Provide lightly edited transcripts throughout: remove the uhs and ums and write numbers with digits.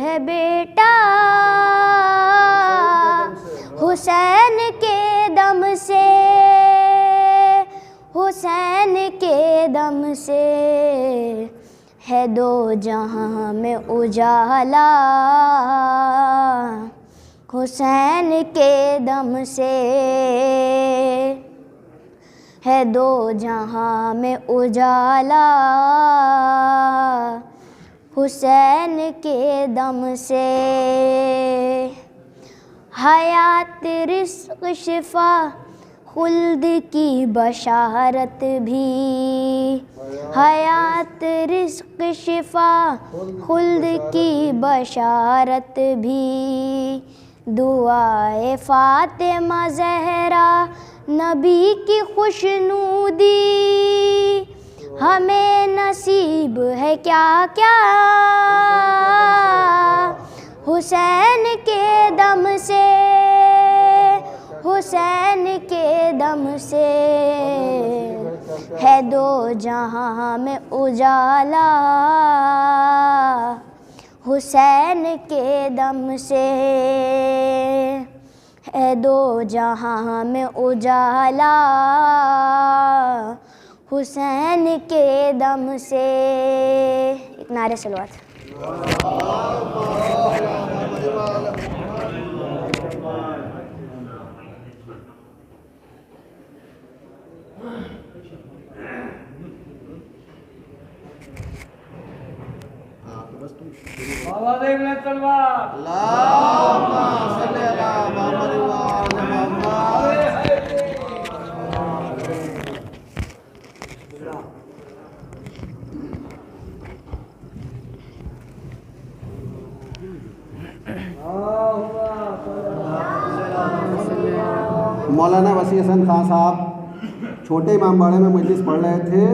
ہے بیٹا حسین کے دم سے، حسین کے دم سے ہے دو جہاں میں اجالا، حسین کے دم سے ہے دو جہاں میں اجالا، حسین کے دم سے حیات رزق شفا خلد کی بشارت بھی، حیات رزق شفا خلد کی بشارت بھی، دعائے فاطمہ زہرا نبی کی خوشنودی ہمیں نصیب ہے کیا کیا، حسین کے دم سے، حسین کے دم سے ہے دو جہاں میں اجالا، حسین کے دم سے ہے دو جہاں میں اجالا، حسین کے دم سے۔ ایک نعرہ صلوات۔ مولانا وسیع حسن خان صاحب چھوٹے امام باڑے میں مجلس پڑھ رہے تھے،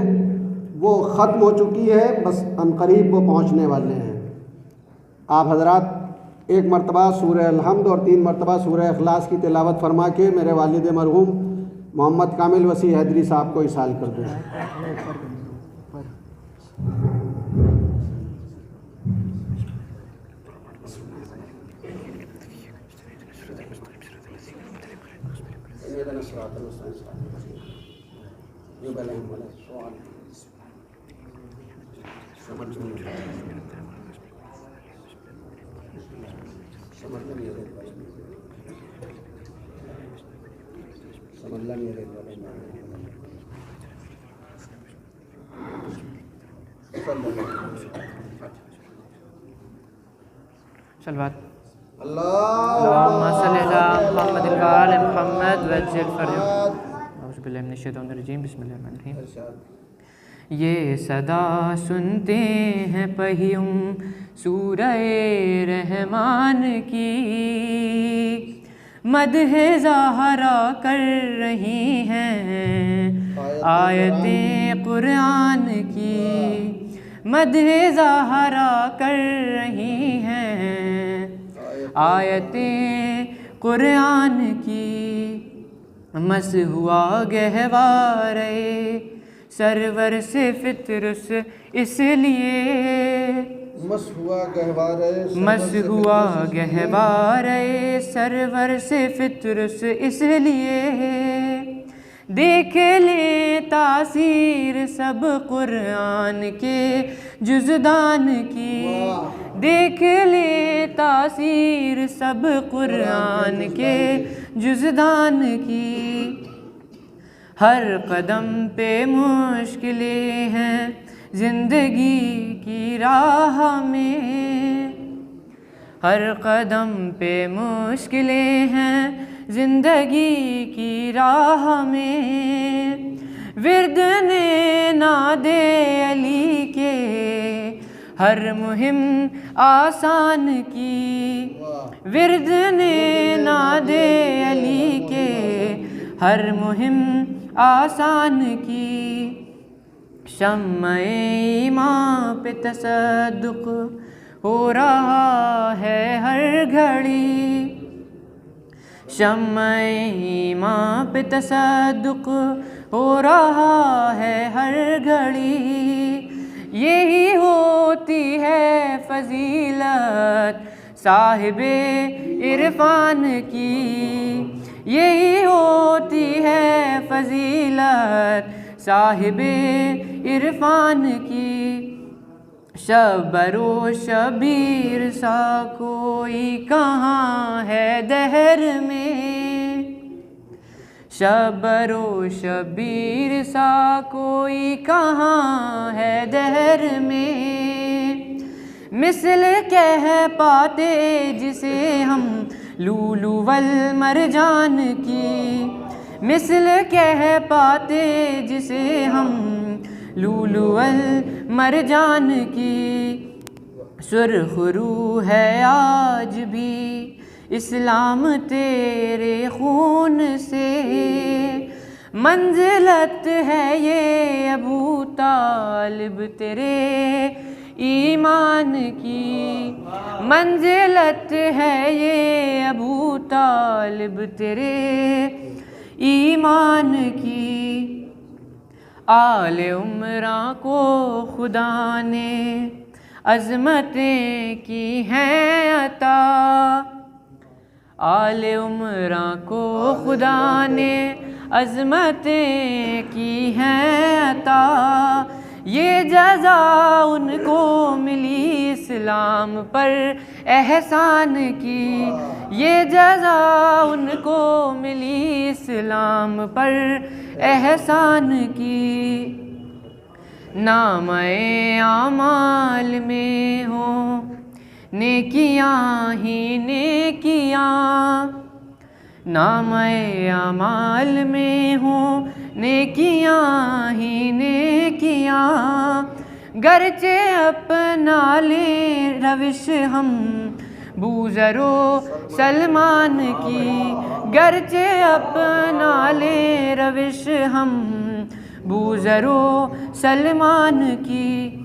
وہ ختم ہو چکی ہے، بس عنقریب وہ پہنچنے والے ہیں۔ آپ حضرات ایک مرتبہ سورہ الحمد اور 3 مرتبہ سورہ اخلاص کی تلاوت فرما کے میرے والد مرحوم محمد کامل وسیع حیدری صاحب کو اصال کر دیں۔ صلوات اللہم صلی علی محمد وآل محمد وجل فرجهم۔ اعوذ باللہ من الشیطان الرجیم، بسم اللہ الرحمن الرحیم۔ یہ صدا سنتے ہیں پہیوں سورہ رحمان کی، مدح زہرا کر رہی ہیں آیتیں قرآن کی، مدح زہرا کر رہی ہیں آیتیں قرآن کی، مس ہوا گہوارے سرور سے فطرس اس لیے، مس ہوا گہوارے مس ہوا گہوارے سرور سے فطرس اس لیے، دیکھ لیں تاثیر سب قرآن کے جزدان کی، دیکھ لیں تاثیر سب قرآن کے جزدان کی، ہر قدم پہ مشکلیں ہیں زندگی کی راہ میں، ہر قدم پہ مشکلیں ہیں زندگی کی راہ میں، ورد نے ناد علی کے ہر مہم آسان کی، ورد نے ناد علی کے ہر مہم آسان کی، شمع ایمان پہ تصدق ہو رہا ہے ہر گھڑی، شمع ایمان پہ تصدق ہو رہا ہے ہر گھڑی، یہی ہوتی ہے فضیلت صاحب عرفان کی، یہی ہوتی ہے فضیلت صاحب عرفان کی۔ شبر و شبیر سا کوئی کہاں ہے دہر میں، شبر و شبیر سا کوئی کہاں ہے دہر میں، مثل کہہ پاتے جسے ہم لولو والمرجان کی، مثل کہہ پاتے جسے ہم لولو والمرجان کی۔ سرخ روح ہے آج بھی اسلام تیرے خون سے، منزلت ہے یہ ابو طالب تیرے ایمان کی، منزلت ہے یہ ابو طالب تیرے ایمان کی۔ آل عمراں کو خدا نے عظمتیں کی ہیں عطا، آل عمراں کو خدا نے عظمتیں کی ہیں عطا، یہ جزا ان کو ملی اسلام پر احسان کی، یہ جزا ان کو ملی اسلام پر احسان کی۔ نام اعمال میں ہوں نیکیاں ہی نیکیاں، نام اعمال میں ہوں نیکیاں ہی نیکیاں، گرچہ اپنا لے روش ہم بوذر و سلمان کی، گرچہ اپنا لے روش ہم بوذر و سلمان کی۔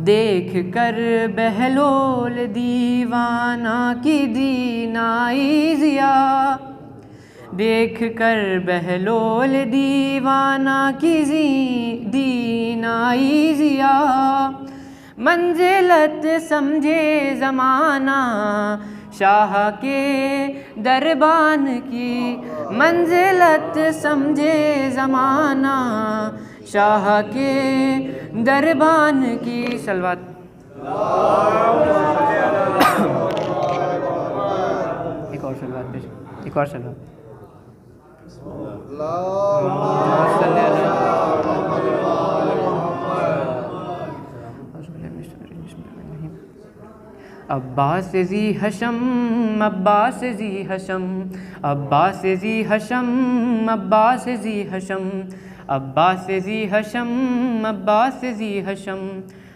دیکھ کر بہلول دیوانہ کی دینائی ضیا، دیکھ کر بہلول دیوانہ کی دینائی ضیا، منزلت سمجھے زمانہ شاہ کے دربان کی، منزلت سمجھے زمانہ شاہ کے دربان کی۔ صلوات۔ ایک اور صلوات پیش، ایک اور صلوات۔ عباس ذی حشم، عباس ذی حشم، عباس ذی حشم، عباس ذی حشم، عباس ذی حشم، عباس ذی حشم،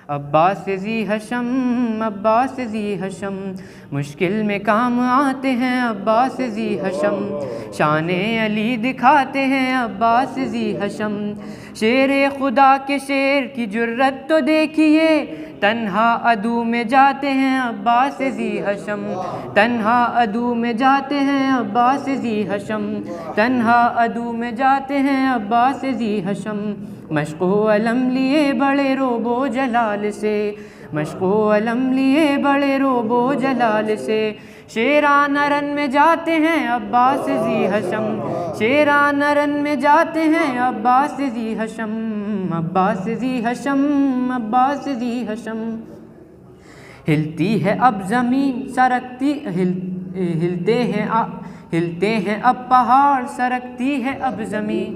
عباس ذی حشم، عباس ذی حشم، مشکل میں کام آتے ہیں عباس ذی حشم، شان علی دکھاتے ہیں عباس ذی حشم، شیر خدا کے شیر کی جرت تو دیکھیے، تنہا عدو میں جاتے ہیں عباس ذی حشم، تنہا عدو میں جاتے ہیں عباس ذی حشم، تنہا عدو میں جاتے ہیں عباس ذی حشم، مشق و علم لیے بڑے روب و جلال سے، مشق و علم لیے بڑے روب و جلال سے، شیران رن میں جاتے ہیں عباس ذی حشم، شیران رن میں جاتے ہیں عباس ذی حشم، عباس ذی حشم، عباس ذی حشم، ہلتی ہے اب زمین سرکتی، ہلتے ہیں اب پہاڑ سرکتی ہے اب زمین،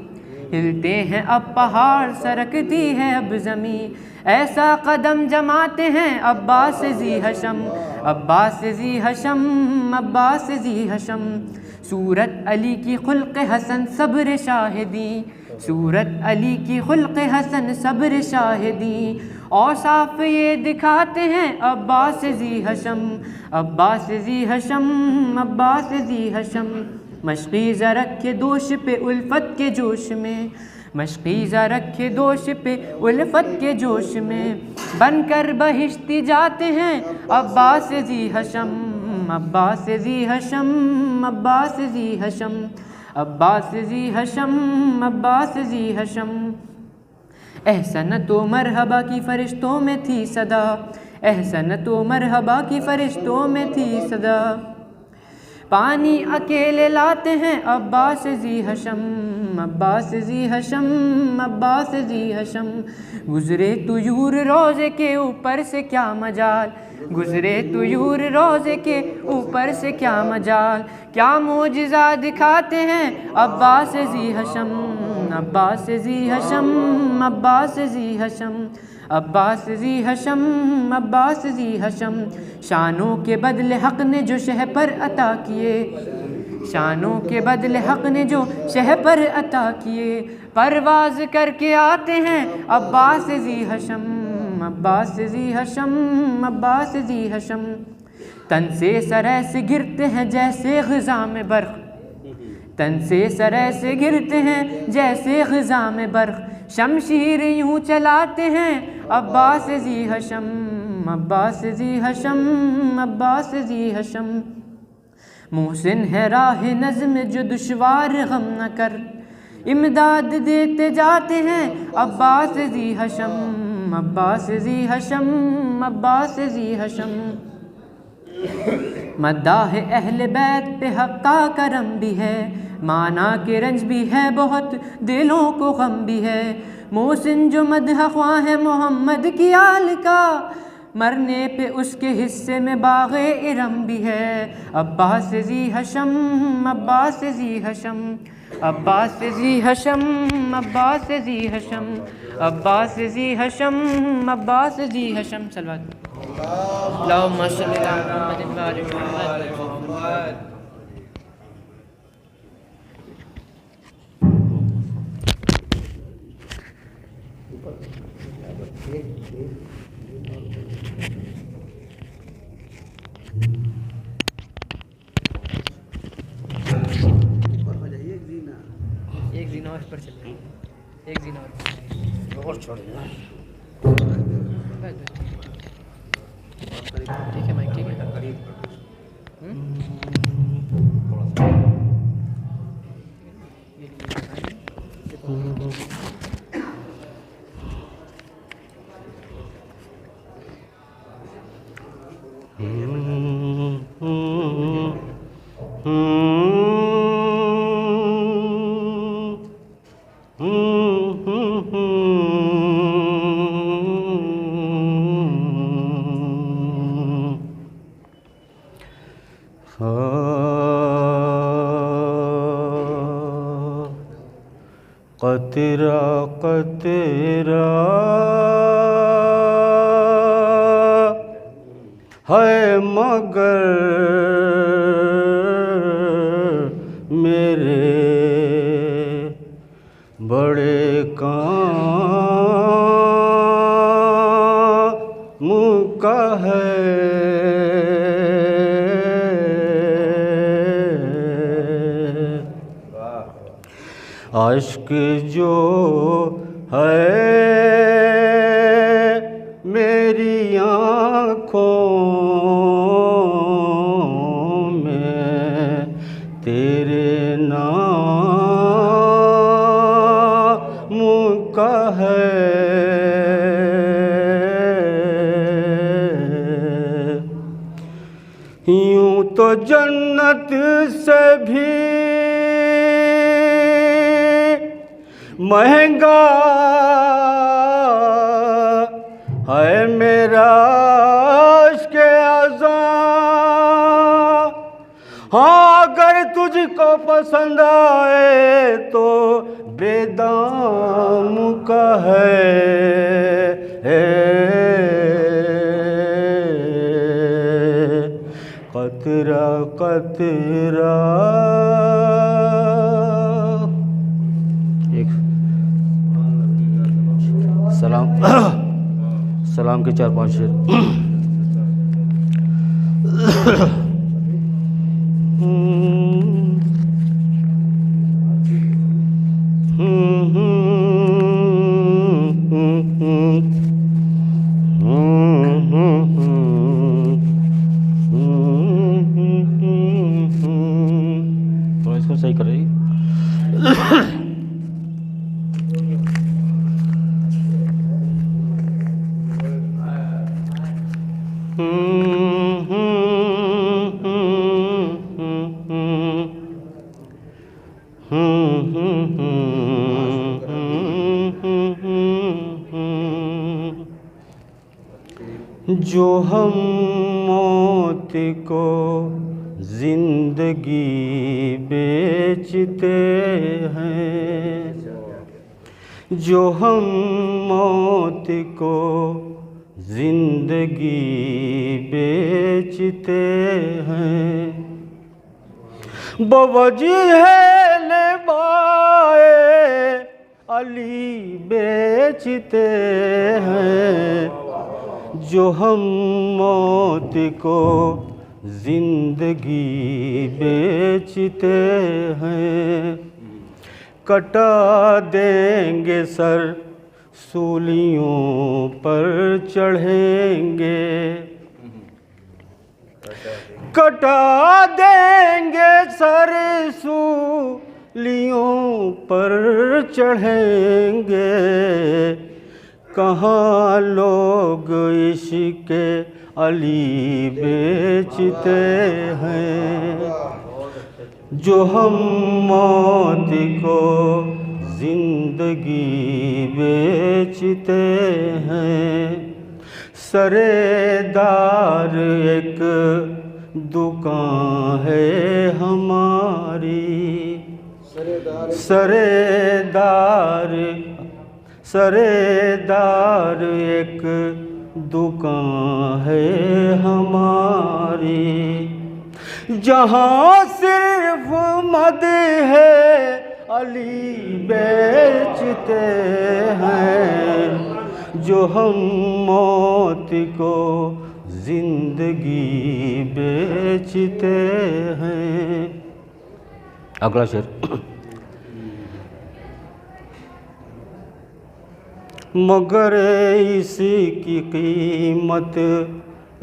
ہلتے ہیں اب پہاڑ سرکتی ہے اب زمین، ایسا قدم جماتے ہیں عباس ذی حشم، عباس ذی حشم، عباس ذی حشم، صورت علی کی خلق حسن صبر شاہدی، صورت علی کی خلق حسن صبر شاہدی، اوصاف یہ دکھاتے ہیں عباس ذی حشم، عباس ذی حشم، عباس ذی حشم، مشقی زرک کے دوش پہ الفت کے جوش میں، مشقی زرک کے دوش پہ الفت کے جوش میں، بن کر بہشتی جاتے ہیں عباس ذی حشم، عباس ذی حشم، عباس ذی حشم، عباس ذی حشم، عباس ذی حشم، احسنت و مرحبا کی فرشتوں میں تھی صدا، احسنت و مرحبا کی فرشتوں میں تھی صدا، پانی اکیلے لاتے ہیں عباس ذی حشم، عباس ذی حشم، عباس ذی حشم، گزرے طیور روضے کے اوپر سے کیا مجال، گزرے طیور روضے کے اوپر سے کیا مجال، کیا معجزہ دکھاتے ہیں عباس ذی حشم، عباس ذی حشم، عباس ذی حشم، عباس ذی حشم، عباس ذی حشم، شانوں کے بدلے حق نے جو شہ پر عطا کیے، شانوں کے بدلے حق نے جو شہ پر عطا کیے، پرواز کر کے آتے ہیں عباس ذی حشم، عباس ذی حشم، عباس ذی حشم، تن سے سر ایسے گرتے ہیں جیسے غذا میں برق، تن سے سر ایسے گرتے ہیں جیسے غذا میں برق، شمشیر یوں چلاتے ہیں عباس ذی حشم، عباس ذی حشم، عباس ذی حشم، محسن ہے راہ نظم جو دشوار غم نہ کر، امداد دیتے جاتے ہیں عباس ذی حشم، عباس ذی حشم، عباس ذی حشم، مداح اہل بیت پہ حق کا کرم بھی ہے، مانا کہ رنج بھی ہے بہت دلوں کو غم بھی ہے، محسن جو مدح خواہ ہے محمد کی آل کا، مرنے پہ اس کے حصے میں باغ ارم بھی ہے، عباس ذی حشم، عباس ذی حشم، عباس ذی حشم، عباس ذی حشم، عباس ذی حشم، عباس ذی حشم، صلوات اللہم صلی علی محمد و آل محمد۔ ایک زینہ اور پر چلے، ایک زینہ اور چھوڑ دیں، ٹھیک ہے مائک، ٹھیک ہے قطرہ قطرہ ہے مگر میرے بڑے کام کا ہے، عشق جو ہے میری آنکھوں میں تیرے نام کا ہے، یوں تو جنت سے بھی مہنگا ہے میرا عشق اعظم، ہاں اگر تجھ کو پسند آئے تو بے دام کا ہے، قطرہ قطرہ۔ سلام کے 4-5 شعر۔ تو اس کو صحیح کر رہی جو ہم موت کو زندگی بیچتے ہیں، جو ہم موت کو زندگی بیچتے ہیں، بوجہ لبائے علی بیچتے ہیں، جو ہم موت کو زندگی بیچتے ہیں، کٹا دیں گے سر سولیوں پر چڑھیں گے، کٹا دیں گے سر سولیوں پر چڑھیں گے، کہاں لوگ عشق علی بیچتے ہیں، جو ہم موت کو زندگی بیچتے ہیں، سردار ایک دکان ہے ہماری، سردار ایک دکان ہے ہماری، جہاں صرف مدح علی بیچتے ہیں، جو ہم موت کو زندگی بیچتے ہیں۔ اگلا شعر، مگر اس کی قیمت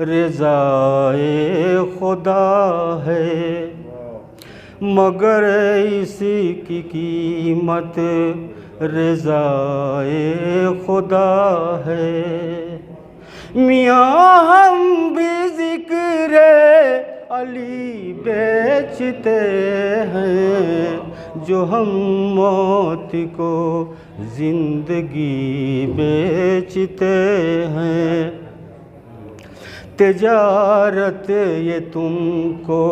رضائے خدا ہے، مگر اس کی قیمت رضائے خدا ہے، میاں ہم بھی ذکر علی بیچتے ہیں، جو ہم موت کو زندگی بیچتے ہیں، تجارت یہ تم کو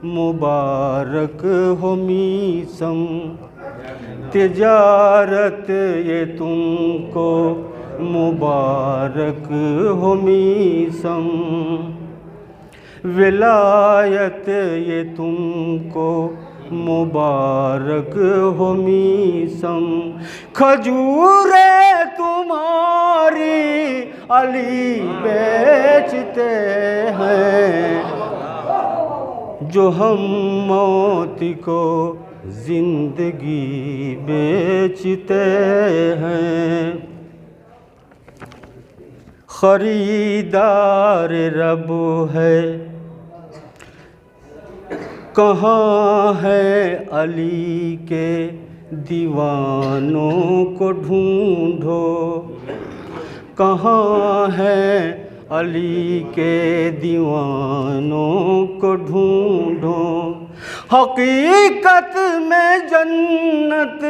مبارک ہو میسم، تجارت یہ تم کو مبارک ہو میسم، ولایت یہ تم کو مبارک ہو میسم، کھجوریں تمہاری علی بیچتے ہیں، جو ہم موت کو زندگی بیچتے ہیں، خریدار رب ہے کہاں ہے علی کے دیوانوں کو ڈھونڈو، کہاں ہے علی کے دیوانوں کو ڈھونڈو، حقیقت میں جنت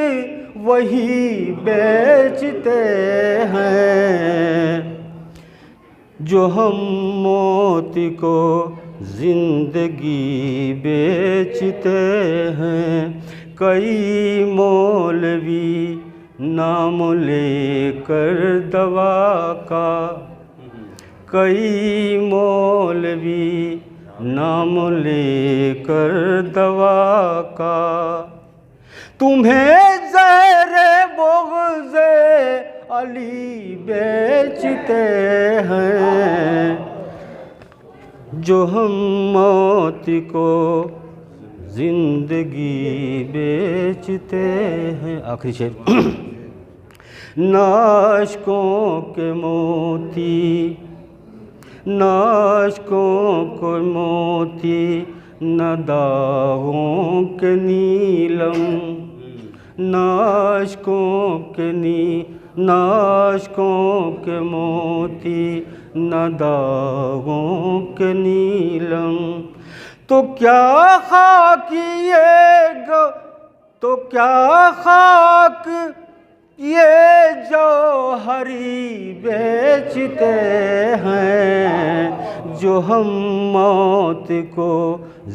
وہی بیچتے ہیں، جو ہم موت کو زندگی بیچتے ہیں، کئی مولوی نام لے کر دوا کا، کئی مولوی نام لے کر دوا کا، تمہیں زہر بغض علی بیچتے ہیں، جو ہم موت کو زندگی بیچتے ہیں۔ آخری شعر، ناشکوں کے موتی، ناشکوں کو موتی، نہ داغوں کے نیلم، ناشکوں کے موتی، نہ داغوں کے نیلم، تو کیا خاک یہ جوہری بیچتے ہیں، جو ہم موت کو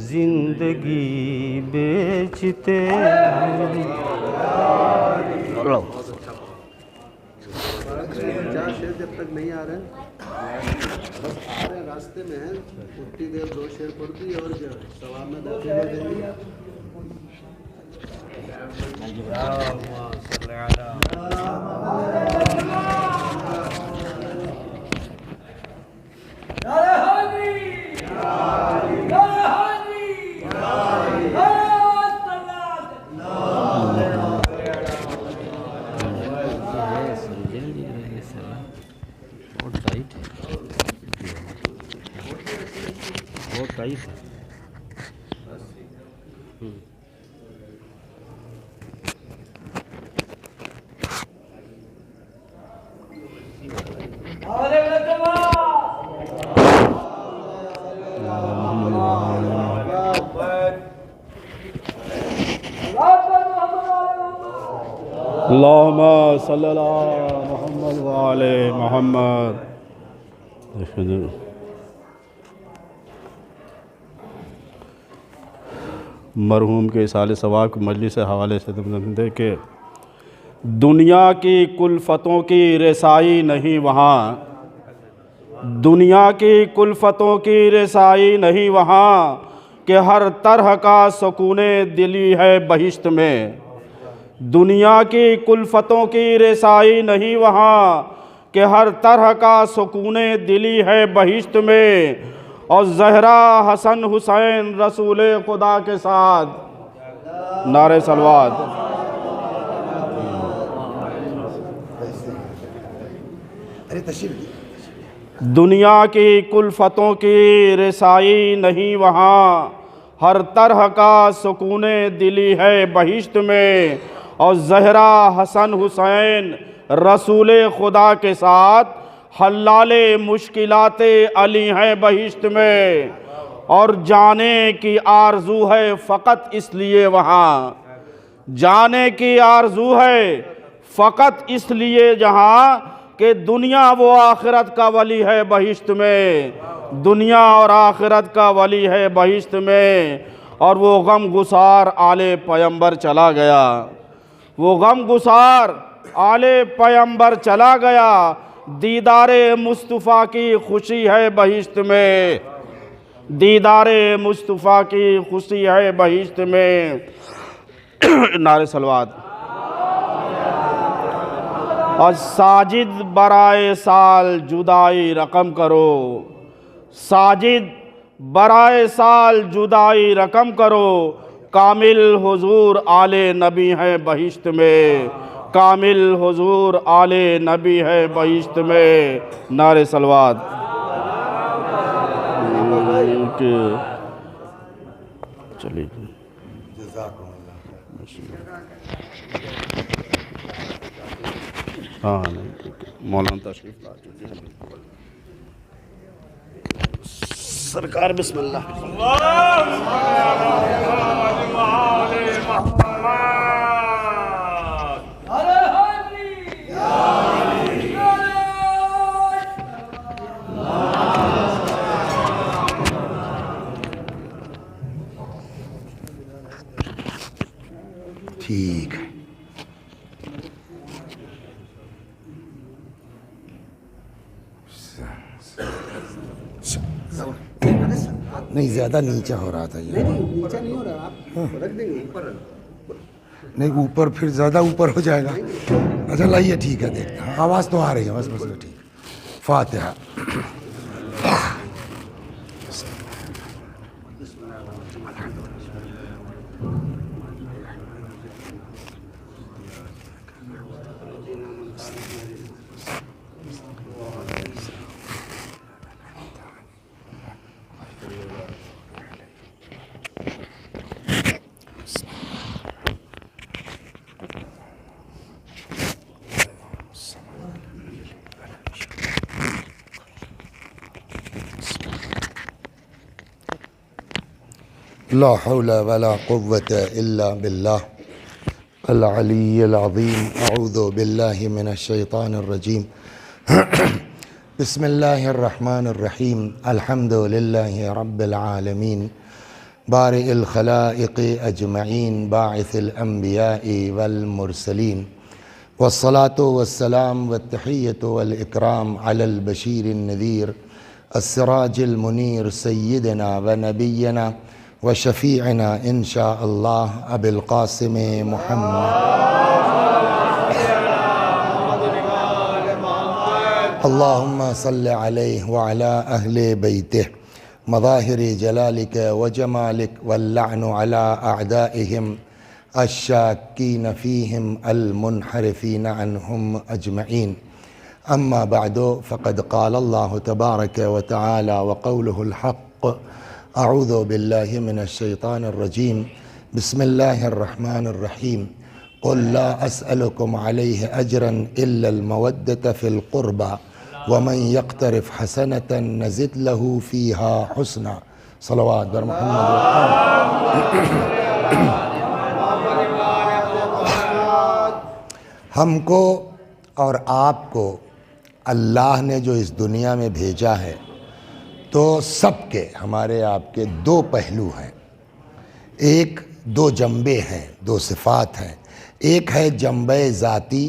زندگی بیچتے ہیں. جب تک نہیں آ رہے بس آ رہے راستے میں ہیں اتنی دیر 2 شعر پڑھ دی اور جو ثواب میں داخل ہو جائیں گے. اللہم صلی اللہ محمد وآل محمد. مرحوم کے اصالِ ثواب کی مجلس حوالے سے دے کہ دنیا کی کلفتوں کی رسائی نہیں وہاں، دنیا کی کلفتوں کی رسائی نہیں وہاں، کہ ہر طرح کا سکون دلی ہے بہشت میں. دنیا کی کلفتوں کی رسائی نہیں وہاں، کہ ہر طرح کا سکون دلی ہے بہشت میں. اور زہرا حسن حسین رسول خدا کے ساتھ نعرہ صلوات. دنیا کی کلفتوں کی رسائی نہیں وہاں، ہر طرح کا سکون دلی ہے بہشت میں. اور زہرا حسن حسین رسول خدا کے ساتھ حلال مشکلات علی ہیں بہشت میں. اور جانے کی آرزو ہے فقط اس لیے وہاں، جانے کی آرزو ہے فقط اس لیے جہاں، کہ دنیا و آخرت کا ولی ہے بہشت میں. دنیا اور آخرت کا ولی ہے بہشت میں. اور وہ غم گسار آل پیمبر چلا گیا، وہ غم گسار آل پیمبر چلا گیا. دیدار مصطفیٰ کی خوشی ہے بہشت میں، دیدار مصطفیٰ کی خوشی ہے بہشت میں. نعرہ صلوات. اور ساجد برائے سال جدائی رقم کرو، ساجد برائے سال جدائی رقم کرو. کامل حضور آل نبی ہے بہشت میں، کامل حضور آل نبی ہے بہشت میں. نعرہ صلوات. چلیے ہاں مولانا تشریف لا چکے سرکار. بسم اللہ. ٹھیک ہے. نہیں زیادہ نیچا ہو رہا تھا یہ. نیچا نہیں ہو رہا، آپ رکھ دیں گے اوپر. نہیں اوپر پھر زیادہ اوپر ہو جائے گا. اچھا لائیے ٹھیک ہے دیکھتے ہیں. آواز تو آ رہی ہے بس بس ٹھیک. فاتحہ. لا حول ولا قوة إلا بالله العلي العظيم. أعوذ بالله من الشيطان الرجيم. بسم اللہ الرحمن الرحیم الحمد للہ رب العالمین بارئ الخلائق اجمعین باعث الانبیاء والمرسلین والصلاة والسلام والتحیۃ والاکرام علی البشیر النذیر السراج المنیر سیدنا ونبینا وشفیعنا انشاء اللہ ابی القاسم محمد اللہم صل علیہ وعلی اہل بیتہ مظاہر جلالک وجمالک واللعن علی اعدائہم الشاکین فیہم المنحرفین عنہم اجمعین اما بعد فقد قال اللہ تبارک وتعالی وقولہ الحق اعوذ باللہ من الشیطان الرجیم بسم اللہ الرحمن الرحیم قل لا اسألکم علیہ اجرا الا المودة فی القربى ومن يقترف حسنة نزد له فيها حسنا صلوات بر محمد ہم کو اور آپ کو اللہ نے جو اس دنیا میں بھیجا ہے تو سب کے ہمارے آپ کے دو پہلو ہیں، ایک دو جنبے ہیں، دو صفات ہیں، ایک ہے جنبہ ذاتی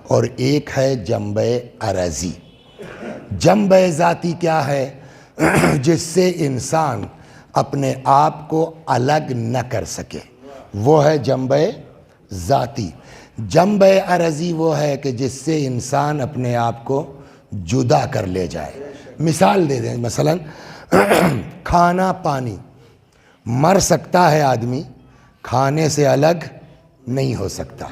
اور ایک ہے جنبہ عرضی۔ جنبہ ذاتی کیا ہے؟ جس سے انسان اپنے آپ کو الگ نہ کر سکے، وہ ہے جنبہ ذاتی۔ جنبہ عرضی وہ ہے کہ جس سے انسان اپنے آپ کو جدا کر لے جائے۔ مثال دے دیں، مثلا کھانا پانی، مر سکتا ہے آدمی، کھانے سے الگ نہیں ہو سکتا۔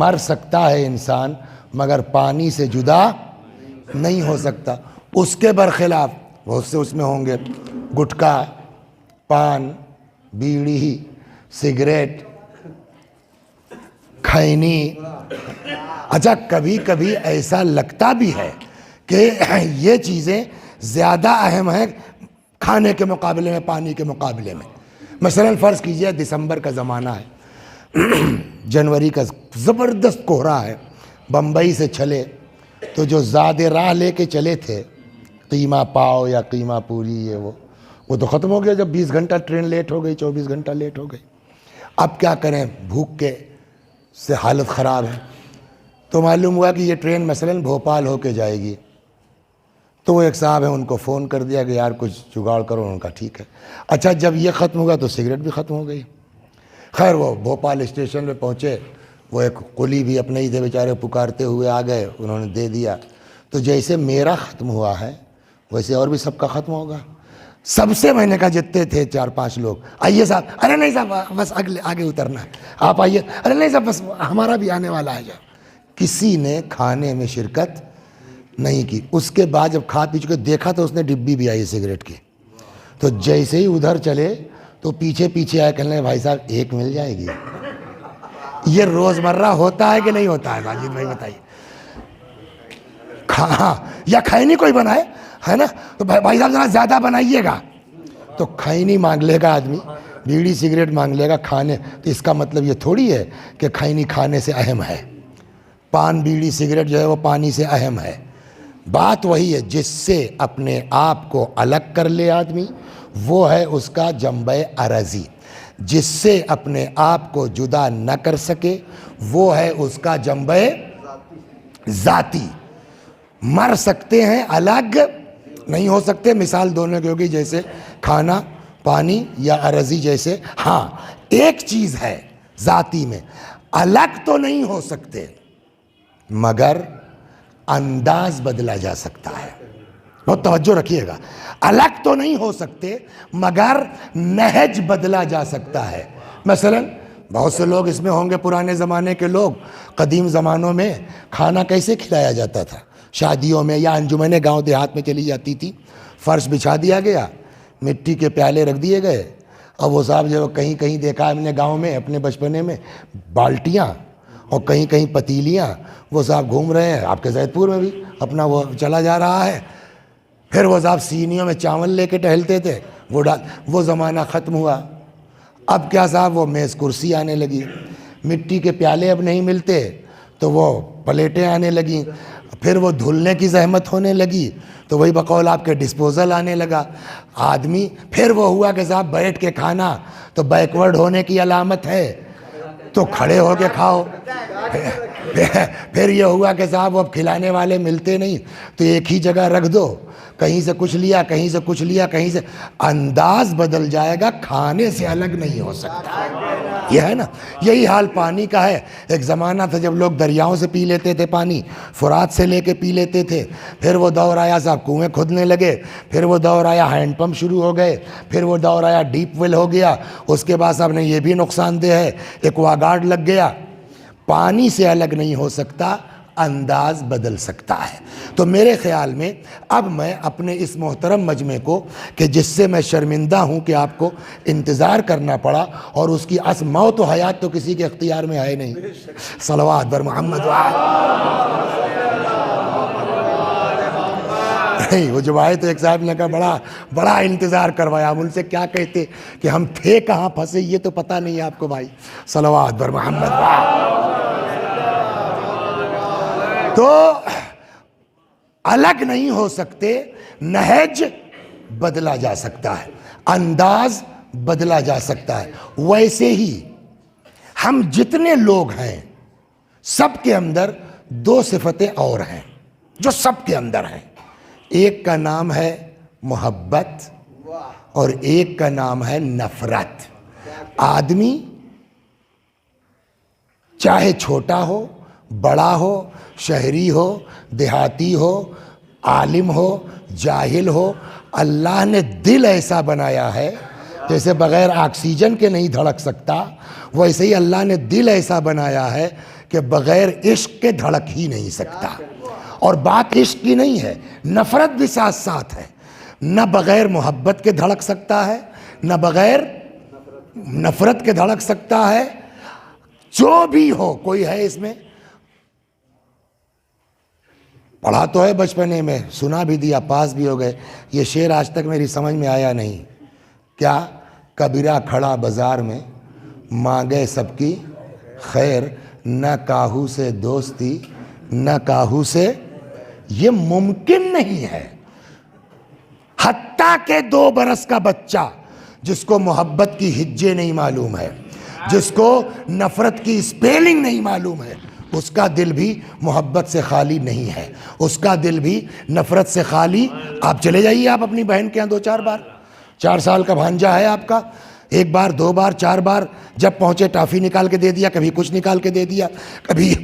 مر سکتا ہے انسان مگر پانی سے جدا نہیں ہو سکتا۔ اس کے برخلاف بہت سے اس میں ہوں گے، گٹکا، پان، بیڑی، سگریٹ، کھینی۔ اچھا کبھی کبھی ایسا لگتا بھی ہے کہ یہ چیزیں زیادہ اہم ہیں کھانے کے مقابلے میں، پانی کے مقابلے میں۔ مثلا فرض کیجئے دسمبر کا زمانہ ہے، جنوری کا زبردست کوہرا ہے، بمبئی سے چلے تو جو زیادہ راہ لے کے چلے تھے، قیمہ پاؤ یا قیمہ پوری، یہ وہ تو ختم ہو گیا جب 20 گھنٹہ ٹرین لیٹ ہو گئی، 24 گھنٹہ لیٹ ہو گئی۔ اب کیا کریں، بھوک کے سے حالت خراب ہے، تو معلوم ہوا کہ یہ ٹرین مثلا بھوپال ہو کے جائے گی، تو وہ ایک صاحب ہیں، ان کو فون کر دیا کہ یار کچھ جگاڑ کرو، ان کا ٹھیک ہے۔ اچھا جب یہ ختم ہوگا تو سگریٹ بھی ختم ہو گئی۔ خیر وہ بھوپال اسٹیشن پہ پہنچے، وہ ایک قلی بھی اپنے ہی تھے بیچارے، پکارتے ہوئے آ گئے، انہوں نے دے دیا۔ تو جیسے میرا ختم ہوا ہے ویسے اور بھی سب کا ختم ہوگا۔ سب سے میں نے کہا جتنے تھے 4-5 لوگ، آئیے صاحب، ارے نہیں صاحب بس آگے اترنا ہے، آپ آئیے، ارے نہیں صاحب بس ہمارا بھی آنے والا ہے۔ کسی نے کھانے میں شرکت نہیں کی۔ اس کے بعد جب کھا پی چکے دیکھا تو اس نے ڈبی بھی آئی سگریٹ کی، تو جیسے ہی ادھر چلے تو پیچھے پیچھے آئے، کہنے لگے بھائی صاحب ایک مل جائے گی۔ یہ روزمرہ ہوتا ہے کہ نہیں ہوتا ہے ماجد بھائی بتائیے؟ ہاں، یا کھینی کوئی بنائے ہے نا، تو بھائی صاحب ذرا زیادہ بنائیے گا، تو کھینی مانگ لے گا آدمی، بیڑی سگریٹ مانگ لے گا کھانے۔ تو اس کا مطلب یہ تھوڑی ہے کہ کھینی کھانے سے اہم ہے، پان بیڑی سگریٹ جو ہے وہ پانی سے اہم ہے۔ بات وہی ہے، جس سے اپنے آپ کو الگ کر لے آدمی، وہ ہے اس کا جنبہ عرضی۔ جس سے اپنے آپ کو جدا نہ کر سکے وہ ہے اس کا جنبہ ذاتی۔ مر سکتے ہیں، الگ نہیں ہو سکتے۔ مثال دونوں کی ہوگی، جیسے کھانا پانی یا عرضی جیسے۔ ہاں ایک چیز ہے ذاتی میں، الگ تو نہیں ہو سکتے مگر انداز بدلا جا سکتا ہے۔ بہت توجہ رکھیے گا، الگ تو نہیں ہو سکتے مگر نہج بدلا جا سکتا ہے۔ مثلا بہت سے لوگ اس میں ہوں گے، پرانے زمانے کے لوگ، قدیم زمانوں میں کھانا کیسے کھلایا جاتا تھا؟ شادیوں میں یا انجمنیں گاؤں دیہات میں چلی جاتی تھی، فرش بچھا دیا گیا، مٹی کے پیالے رکھ دیے گئے، اور وہ صاحب جو کہیں کہیں دیکھا ہم نے گاؤں میں اپنے بچپنے میں، بالٹیاں اور کہیں کہیں پتیلیاں، وہ صاحب گھوم رہے ہیں، آپ کے زید پور میں بھی اپنا وہ چلا جا رہا ہے۔ پھر وہ صاحب سینیوں میں چاول لے کے ٹہلتے تھے، وہ زمانہ ختم ہوا۔ اب کیا صاحب، وہ میز کرسی آنے لگی، مٹی کے پیالے اب نہیں ملتے تو وہ پلیٹیں آنے لگیں، پھر وہ دھلنے کی زحمت ہونے لگی تو وہی بقول آپ کے ڈسپوزل آنے لگا آدمی. پھر وہ ہوا کہ صاحب بیٹھ کے کھانا تو بیکورڈ ہونے کی علامت ہے تو کھڑے ہو کے کھاؤ. پھر یہ ہوا کہ صاحب وہ اب کھلانے والے ملتے نہیں تو ایک ہی جگہ رکھ دو, کہیں سے کچھ لیا, کہیں سے کچھ لیا, کہیں سے. انداز بدل جائے گا, کھانے سے الگ نہیں ہو سکتا. یہ ہے نا, یہی حال پانی کا ہے. ایک زمانہ تھا جب لوگ دریاؤں سے پی لیتے تھے پانی, فرات سے لے کے پی لیتے تھے. پھر وہ دور آیا صاحب کنویں کھودنے لگے, پھر وہ دور آیا ہینڈ پمپ شروع ہو گئے, پھر وہ دور آیا ڈیپ ویل ہو گیا. اس کے بعد صاحب نے یہ بھی نقصان دہ ہے, ایکوا گارڈ لگ گیا. پانی سے الگ نہیں ہو سکتا, انداز بدل سکتا ہے. تو میرے خیال میں اب میں اپنے اس محترم مجمع کو کہ جس سے میں شرمندہ ہوں کہ آپ کو انتظار کرنا پڑا, اور اس کی موت و حیات تو کسی کے اختیار میں ہے نہیں. صلوات بر محمد نہیں, وہ جب آئے تو ایک صاحب نے کہا بڑا انتظار کروایا. ہم ان سے کیا کہتے کہ ہم تھے کہاں پھنسے یہ تو پتہ نہیں ہے آپ کو بھائی. صلوات بر محمد. تو الگ نہیں ہو سکتے, نہج بدلا جا سکتا ہے, انداز بدلا جا سکتا ہے. ویسے ہی ہم جتنے لوگ ہیں سب کے اندر دو صفتیں اور ہیں جو سب کے اندر ہیں. ایک کا نام ہے محبت اور ایک کا نام ہے نفرت. آدمی چاہے چھوٹا ہو, بڑا ہو, شہری ہو, دیہاتی ہو, عالم ہو, جاہل ہو, اللہ نے دل ایسا بنایا ہے جیسے بغیر آکسیجن کے نہیں دھڑک سکتا, ویسے ہی اللہ نے دل ایسا بنایا ہے کہ بغیر عشق کے دھڑک ہی نہیں سکتا. اور بات عشق کی نہیں ہے, نفرت بھی ساتھ ساتھ ہے. نہ بغیر محبت کے دھڑک سکتا ہے, نہ بغیر نفرت کے دھڑک سکتا ہے. جو بھی ہو, کوئی ہے اس میں, پڑھا تو ہے بچپنے میں, سنا بھی دیا, پاس بھی ہو گئے. یہ شعر آج تک میری سمجھ میں آیا نہیں. کیا کبیرہ کھڑا بازار میں مانگے سب کی خیر, نہ کاہو سے دوستی نہ کاہو سے. یہ ممکن نہیں ہے. حتیٰ کہ 2 برس کا بچہ جس کو محبت کی ہجے نہیں معلوم ہے, جس کو نفرت کی اسپیلنگ نہیں معلوم ہے, اس کا دل بھی محبت سے خالی نہیں ہے, اس کا دل بھی نفرت سے خالی. آپ چلے جائیے, آپ اپنی بہن کے یہاں 2-4 بار, 4 سال کا بھانجا ہے آپ کا, 1 بار 2 بار 4 بار جب پہنچے ٹافی نکال کے دے دیا, کبھی کچھ نکال کے دے دیا, کبھی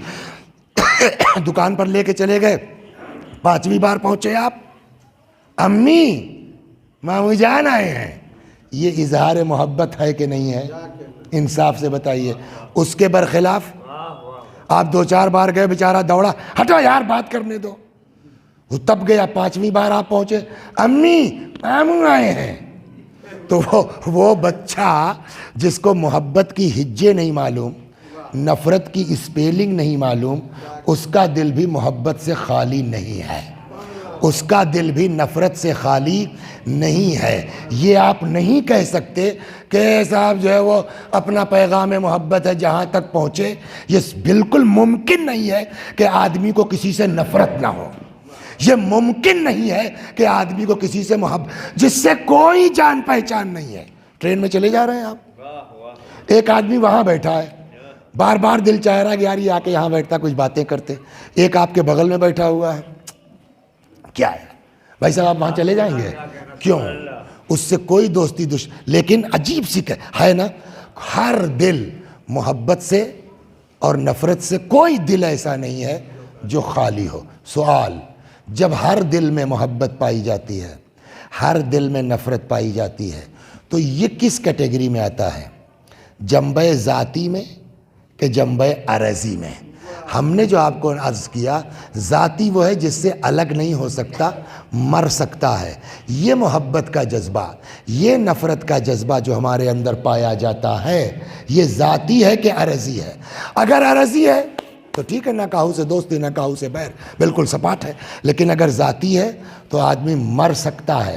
دکان پر لے کے چلے گئے. 5ویں بار پہنچے آپ, امی مامو جان آئے ہیں. یہ اظہار محبت ہے کہ نہیں ہے؟ انصاف سے بتائیے. اس کے برخلاف آپ 2-4 بار گئے, بیچارہ دوڑا, ہٹو یار بات کرنے دو, وہ تب گیا. 5ویں بار آپ پہنچے, امی مامو آئے ہیں. تو وہ بچہ جس کو محبت کی ہجے نہیں معلوم, نفرت کی اسپیلنگ نہیں معلوم, اس کا دل بھی محبت سے خالی نہیں ہے, اس کا دل بھی نفرت سے خالی نہیں ہے. یہ آپ نہیں کہہ سکتے کہ صاحب جو ہے وہ اپنا پیغام محبت ہے جہاں تک پہنچے. یہ بالکل ممکن نہیں ہے کہ آدمی کو کسی سے نفرت نہ ہو. یہ ممکن نہیں ہے کہ آدمی کو کسی سے محبت جس سے کوئی جان پہچان نہیں ہے. ٹرین میں چلے جا رہے ہیں آپ, ایک آدمی وہاں بیٹھا ہے, بار بار دل چاہ رہا ہے کہ یار یہ آ کے یہاں بیٹھتا, کچھ باتیں کرتے. ایک آپ کے بغل میں بیٹھا ہوا ہے, کیا ہے بھائی صاحب آپ وہاں چلے جائیں گے؟ کیوں؟ اس سے کوئی دوستی لیکن عجیب سی ہے نا, ہر دل محبت سے اور نفرت سے, کوئی دل ایسا نہیں ہے جو خالی ہو. سوال, جب ہر دل میں محبت پائی جاتی ہے, ہر دل میں نفرت پائی جاتی ہے, تو یہ کس کیٹیگری میں آتا ہے؟ جنبہ ذاتی میں کہ جنبہ عرضی میں؟ ہم نے جو آپ کو عرض کیا, ذاتی وہ ہے جس سے الگ نہیں ہو سکتا, مر سکتا ہے. یہ محبت کا جذبہ, یہ نفرت کا جذبہ جو ہمارے اندر پایا جاتا ہے, یہ ذاتی ہے کہ عرضی ہے؟ اگر عرضی ہے تو ٹھیک ہے, نہ کاہو سے دوستی نہ کاہو سے بیر, بالکل سپاٹ ہے. لیکن اگر ذاتی ہے تو آدمی مر سکتا ہے,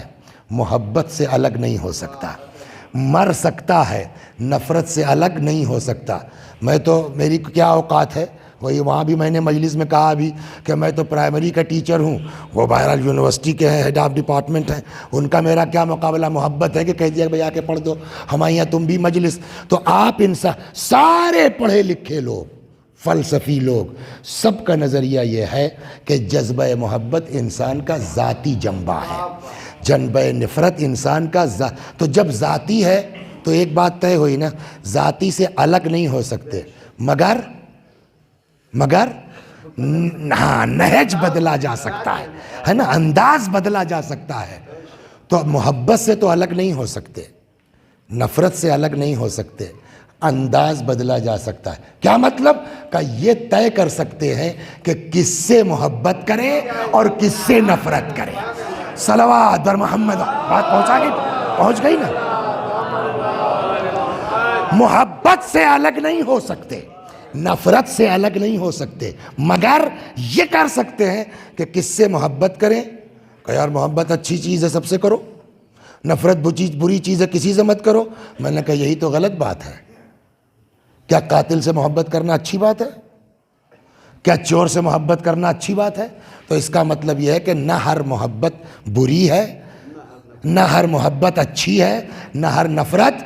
محبت سے الگ نہیں ہو سکتا, مر سکتا ہے, نفرت سے الگ نہیں ہو سکتا. میں تو, میری کیا اوقات ہے, وہی وہاں بھی میں نے مجلس میں کہا ابھی کہ میں تو پرائمری کا ٹیچر ہوں، وہ بہرحال یونیورسٹی کے ہیں، ہیڈ آف ڈپارٹمنٹ ہیں، ان کا میرا کیا مقابلہ، محبت ہے کہ کہہ دیا کہ بھئی آ کے پڑھ دو، ہمارے یہاں تم بھی مجلس۔ تو آپ انسان سارے پڑھے لکھے لوگ، فلسفی لوگ، سب کا نظریہ یہ ہے کہ جذبہ محبت انسان کا ذاتی جنبہ ہے، جنبہ نفرت انسان کا تو جب ذاتی ہے تو ایک بات طے ہوئی نا، ذاتی سے الگ نہیں ہو سکتے، مگر ہاں نہج بدلا جا سکتا ہے نا، انداز بدلا جا سکتا ہے۔ تو محبت سے تو الگ نہیں ہو سکتے، نفرت سے الگ نہیں ہو سکتے، انداز بدلا جا سکتا ہے۔ کیا مطلب؟ کہ یہ طے کر سکتے ہیں کہ کس سے محبت کرے اور کس سے نفرت کرے۔ صلوات بر محمد، بات پہنچ گئی نا؟ محبت سے الگ نہیں ہو سکتے، نفرت سے الگ نہیں ہو سکتے، مگر یہ کر سکتے ہیں کہ کس سے محبت کریں، کہ یار محبت اچھی چیز ہے سب سے کرو، نفرت بری چیز ہے کسی سے مت کرو۔ میں نے کہا یہی تو غلط بات ہے۔ کیا قاتل سے محبت کرنا اچھی بات ہے؟ کیا چور سے محبت کرنا اچھی بات ہے؟ تو اس کا مطلب یہ ہے کہ نہ ہر محبت بری ہے، نہ ہر محبت اچھی ہے، نہ ہر نفرت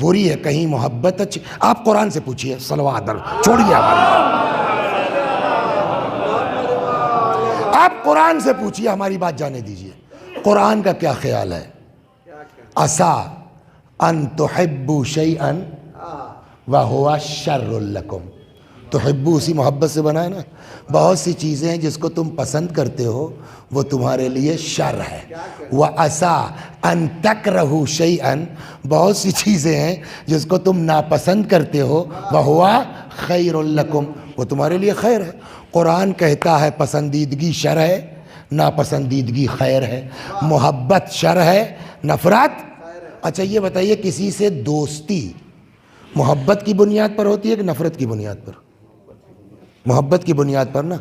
بری ہے، کہیں محبت اچھی۔ آپ قرآن سے پوچھئے، صلوات چھوڑیے آپ قرآن سے پوچھئے، ہماری بات جانے دیجئے۔ قرآن کا کیا خیال ہے؟ عسیٰ ان تحبوا شیئا وَهُوَ شَرٌّ لَكُمْ۔ تحبو اسی محبت سے بنا ہے نا، بہت سی چیزیں ہیں جس کو تم پسند کرتے ہو وہ تمہارے لیے شر ہے۔ وَعَسَىٰ أَن تَكْرَهُوا شَيْئًا، بہت سی چیزیں ہیں جس کو تم ناپسند کرتے ہو، وَهُوَ خَيْرٌ لَكُمْ، وہ تمہارے لیے خیر ہے۔ قرآن کہتا ہے پسندیدگی شر ہے، ناپسندیدگی خیر ہے، محبت شر ہے، نفرت۔ اچھا یہ بتائیے کسی سے دوستی محبت کی بنیاد پر ہوتی ہے کہ نفرت کی بنیاد پر؟ محبت کی بنیاد پر نا۔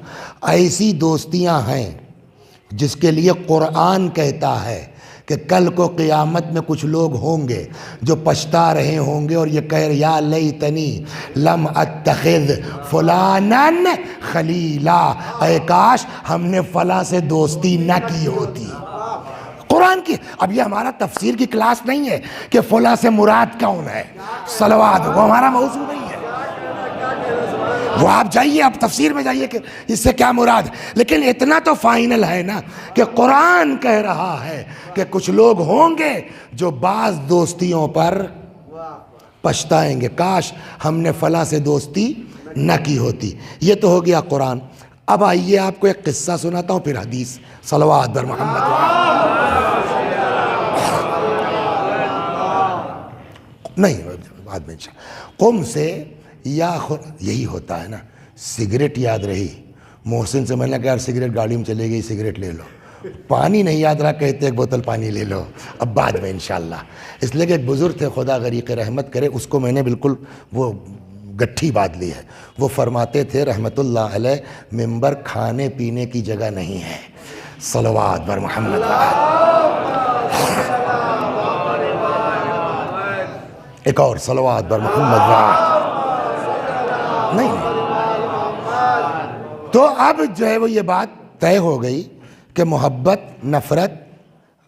ایسی دوستیاں ہیں جس کے لیے قرآن کہتا ہے کہ کل کو قیامت میں کچھ لوگ ہوں گے جو پچھتا رہے ہوں گے اور یہ کہہ رہے یا لیتنی لم اتخذ فلانا خلیلا، اے کاش ہم نے فلاں سے دوستی نہ کی ہوتی۔ قرآن کی، اب یہ ہمارا تفسیر کی کلاس نہیں ہے کہ فلاں سے مراد کون ہے، صلوات، وہ ہمارا موضوع نہیں ہے، وہ آپ جائیے، آپ تفسیر میں جائیے کہ اس سے کیا مراد ہے، لیکن اتنا تو فائنل ہے نا کہ قرآن کہہ رہا ہے کہ کچھ لوگ ہوں گے جو بعض دوستیوں پر پچھتائیں گے، کاش ہم نے فلاں سے دوستی نہ کی ہوتی۔ یہ تو ہو گیا قرآن۔ اب آئیے آپ کو ایک قصہ سناتا ہوں، پھر حدیث، صلوات بر محمد۔ نہیں بعد میں قم سے یا یہی ہوتا ہے نا، سگریٹ یاد رہی، محسن سے میں نے کہا یار سگریٹ گاڑی میں چلے گئی، سگریٹ لے لو، پانی نہیں یاد رہا، کہتے ایک بوتل پانی لے لو، اب بعد میں انشاءاللہ۔ اس لیے کہ ایک بزرگ تھے، خدا غریق رحمت کرے، اس کو میں نے بالکل وہ گٹھی بات لی ہے، وہ فرماتے تھے رحمت اللہ علیہ، ممبر کھانے پینے کی جگہ نہیں ہے، صلوات بر محمد۔ ایک اور صلوات بر محمد۔ نہیں تو اب جو ہے وہ یہ بات طے ہو گئی کہ محبت نفرت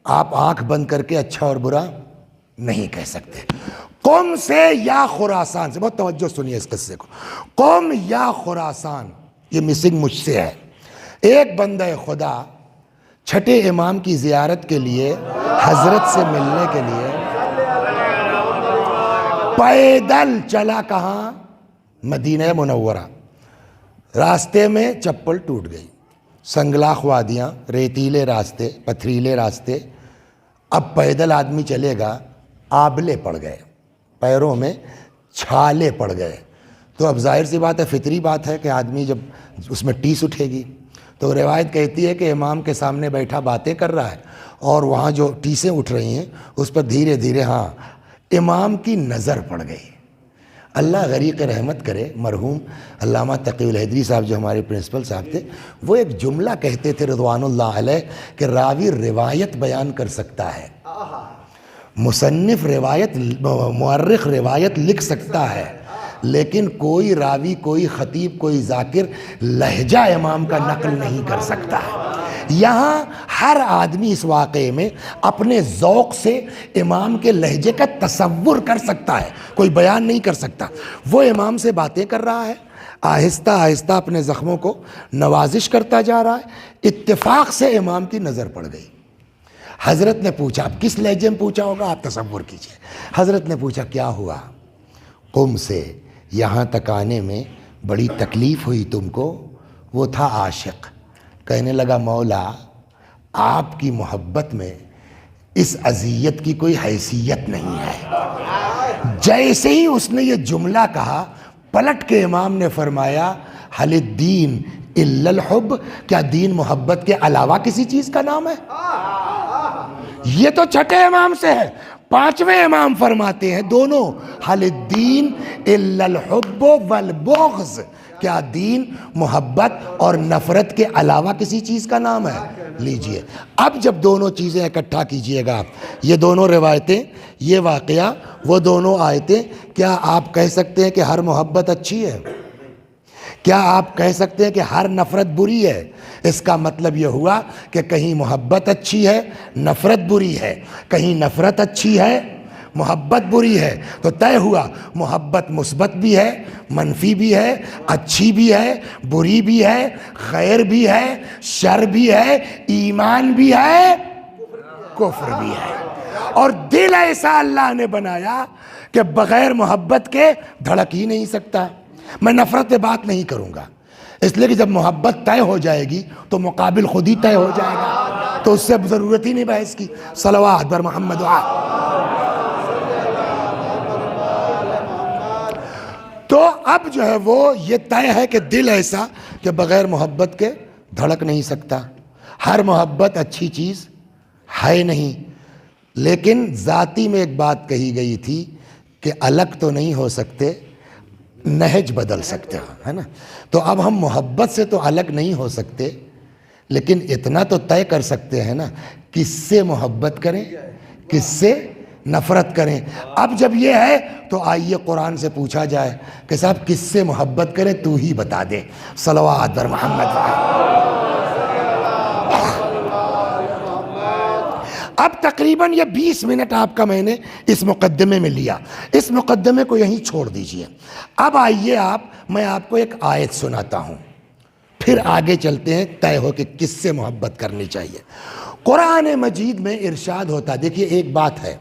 آپ آنکھ بند کر کے اچھا اور برا نہیں کہہ سکتے۔ قوم سے یا خراسان سے، بہت توجہ سنیے اس قصے کو، قوم یا خراسان، یہ مسنگ مجھ سے ہے۔ ایک بندہ خدا چھٹے امام کی زیارت کے لیے، حضرت سے ملنے کے لیے پیدل چلا، کہاں؟ مدینہ منورہ۔ راستے میں چپل ٹوٹ گئی، سنگلاخ وادیاں، ریتیلے راستے، پتھریلے راستے، اب پیدل آدمی چلے گا، آبلے پڑ گئے، پیروں میں چھالے پڑ گئے، تو اب ظاہر سی بات ہے، فطری بات ہے کہ آدمی جب اس میں ٹیس اٹھے گی، تو روایت کہتی ہے کہ امام کے سامنے بیٹھا باتیں کر رہا ہے اور وہاں جو ٹیسیں اٹھ رہی ہیں اس پر دھیرے دھیرے امام کی نظر پڑ گئی۔ اللہ غریق رحمت کرے، مرحوم علامہ تقی الحیدری صاحب جو ہمارے پرنسپل صاحب تھے، وہ ایک جملہ کہتے تھے رضوان اللہ علیہ کہ راوی روایت بیان کر سکتا ہے، مصنف روایت، مورخ روایت لکھ سکتا ہے، لیکن کوئی راوی، کوئی خطیب، کوئی ذاکر لہجہ امام کا نقل نہیں کر سکتا ہے۔ یہاں ہر آدمی اس واقعے میں اپنے ذوق سے امام کے لہجے کا تصور کر سکتا ہے، کوئی بیان نہیں کر سکتا۔ وہ امام سے باتیں کر رہا ہے، آہستہ آہستہ اپنے زخموں کو نوازش کرتا جا رہا ہے، اتفاق سے امام کی نظر پڑ گئی۔ حضرت نے پوچھا، اب کس لہجے میں پوچھا ہوگا آپ تصور کیجئے۔ حضرت نے پوچھا کیا ہوا؟ قم سے یہاں تک آنے میں بڑی تکلیف ہوئی تم کو؟ وہ تھا عاشق، کہنے لگا مولا آپ کی محبت میں اس اذیت کی کوئی حیثیت نہیں ہے۔ جیسے ہی اس نے یہ جملہ کہا، پلٹ کے امام نے فرمایا حل الدین الا الحب، کیا دین محبت کے علاوہ کسی چیز کا نام ہے؟ یہ تو چھٹے امام سے ہے، پانچویں امام فرماتے ہیں دونوں، حل الدین الا الحب والبغض، کیا دین محبت اور نفرت کے علاوہ کسی چیز کا نام ہے؟ لیجئے اب جب دونوں چیزیں اکٹھا کیجئے گا آپ، یہ دونوں روایتیں، یہ واقعہ، وہ دونوں آیتیں، کیا آپ کہہ سکتے ہیں کہ ہر محبت اچھی ہے؟ کیا آپ کہہ سکتے ہیں کہ ہر نفرت بری ہے؟ اس کا مطلب یہ ہوا کہ کہیں محبت اچھی ہے نفرت بری ہے، کہیں نفرت اچھی ہے محبت بری ہے، تو طے ہوا محبت مثبت بھی ہے، منفی بھی ہے، اچھی بھی ہے، بری بھی ہے، خیر بھی ہے، شر بھی ہے، ایمان بھی ہے، کفر بھی ہے۔ اور دل ایسا اللہ نے بنایا کہ بغیر محبت کے دھڑک ہی نہیں سکتا۔ میں نفرت پہ بات نہیں کروں گا، اس لیے کہ جب محبت طے ہو جائے گی تو مقابل خود ہی طے ہو جائے گا، تو اس سے ضرورت ہی نہیں بحث کی۔ صلوات بر محمد تو اب جو ہے وہ یہ طے ہے کہ دل ایسا کہ بغیر محبت کے دھڑک نہیں سکتا۔ ہر محبت اچھی چیز ہے نہیں، لیکن ذاتی میں ایک بات کہی گئی تھی کہ الگ تو نہیں ہو سکتے، نہج بدل سکتے ہو، ہے نا؟ تو اب ہم محبت سے تو الگ نہیں ہو سکتے، لیکن اتنا تو طے کر سکتے ہیں نا، کس سے محبت کریں، کس سے نفرت کریں۔ اب جب یہ ہے تو آئیے قرآن سے پوچھا جائے کہ صاحب کس سے محبت کریں، تو ہی بتا دے۔ صلوات بر محمد۔ اب تقریباً یہ 20 منٹ آپ کا میں نے اس مقدمے میں لیا، اس مقدمے کو یہیں چھوڑ دیجئے۔ اب آئیے میں آپ کو ایک آیت سناتا ہوں، پھر آگے چلتے ہیں طے ہو کہ کس سے محبت کرنی چاہیے۔ قرآن مجید میں ارشاد ہوتا، دیکھیے ایک بات ہے،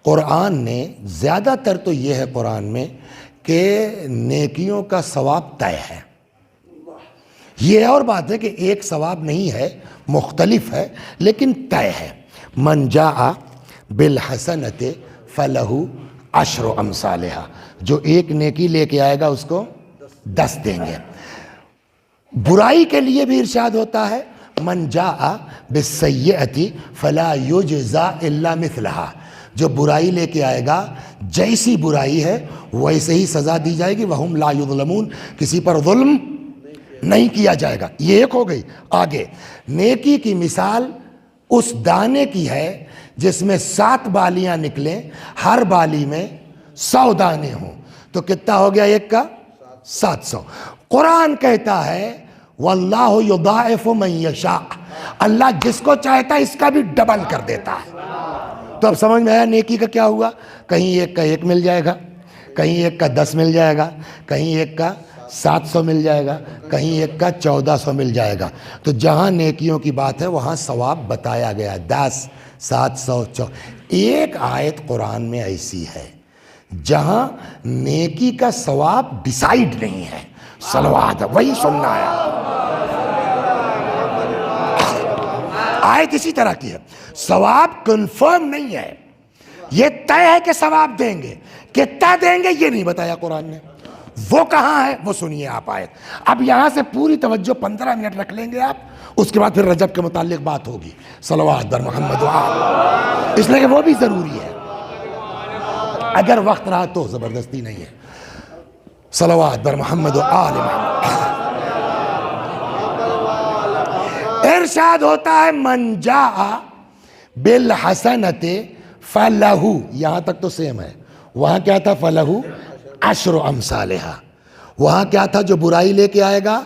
قرآن نے زیادہ تر تو یہ ہے قرآن میں کہ نیکیوں کا ثواب طے ہے۔ یہ اور بات ہے کہ ایک ثواب نہیں ہے، مختلف ہے، لیکن طے ہے۔ من جاء بالحسنۃ فلہ عشر امثالھا، جو ایک نیکی لے کے آئے گا اس کو 10 دیں گے۔ برائی کے لیے بھی ارشاد ہوتا ہے من جاء بالسیئۃ فلا یجزا الا مثلھا، جو برائی لے کے آئے گا جیسی برائی ہے ویسے ہی سزا دی جائے گی، وہم لا یظلمون، کسی پر ظلم نہیں کیا جائے گا۔ یہ ایک ہو گئی۔ آگے نیکی کی مثال اس دانے کی ہے جس میں 7 بالیاں نکلیں، ہر بالی میں 100 دانے ہوں، تو کتنا ہو گیا ایک کا 700۔ قرآن کہتا ہے واللہ یضاعف من یشاء، اللہ جس کو چاہتا ہے اس کا بھی ڈبل کر دیتا ہے۔ تو اب سمجھ میں آیا نیکی کا کیا ہوا؟ کہیں ایک کا 1 مل جائے گا، کہیں ایک کا 10 مل جائے گا، کہیں ایک کا 700 مل جائے گا، کہیں ایک کا 1400 مل جائے گا۔ تو جہاں نیکیوں کی بات ہے وہاں ثواب بتایا گیا، 10 700 ایک آیت قرآن میں ایسی ہے جہاں نیکی کا ثواب ڈیسائیڈ نہیں ہے۔ صلوات، وہی سننا ہے۔ آیت اسی طرح کی ہے، ثواب کنفرم نہیں ہے، یہ طے ہے کہ ثواب دیں گے، کتنا دیں گے یہ نہیں بتایا قرآن نے۔ وہ کہاں ہے وہ سنیے آپ آیت۔ اب یہاں سے پوری توجہ 15 منٹ رکھ لیں گے آپ، اس کے بعد پھر رجب کے متعلق بات ہوگی۔ صلوات بر محمد وآل، اس لیے کہ وہ بھی ضروری ہے، اگر وقت رہا تو، زبردستی نہیں ہے۔ صلوات بر محمد وآل محمد۔ ارشاد ہوتا ہے من جاء بالحسنۃ فلہ، یہاں تک تو سیم ہے، وہاں کیا تھا؟ فلہ عشر امثالہا. وہاں کیا تھا؟ جو برائی لے کے آئے گا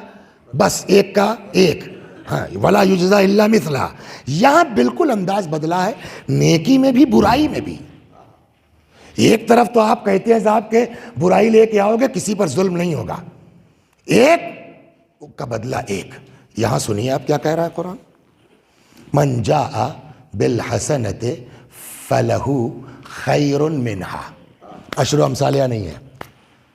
بس ایک کا ایک. ہاں ولا یجزا الا مثلہا. یہاں بالکل انداز بدلا ہے، نیکی میں بھی برائی میں بھی. ایک طرف تو آپ کہتے ہیں صاحب کہ برائی لے کے آؤ گے کسی پر ظلم نہیں ہوگا، ایک کا بدلہ ایک. یہاں سنیے آپ کیا کہہ رہا ہے قرآن. من جاء بالحسنۃ فلہ خیر منہا. عشر امثالہ نہیں ہے.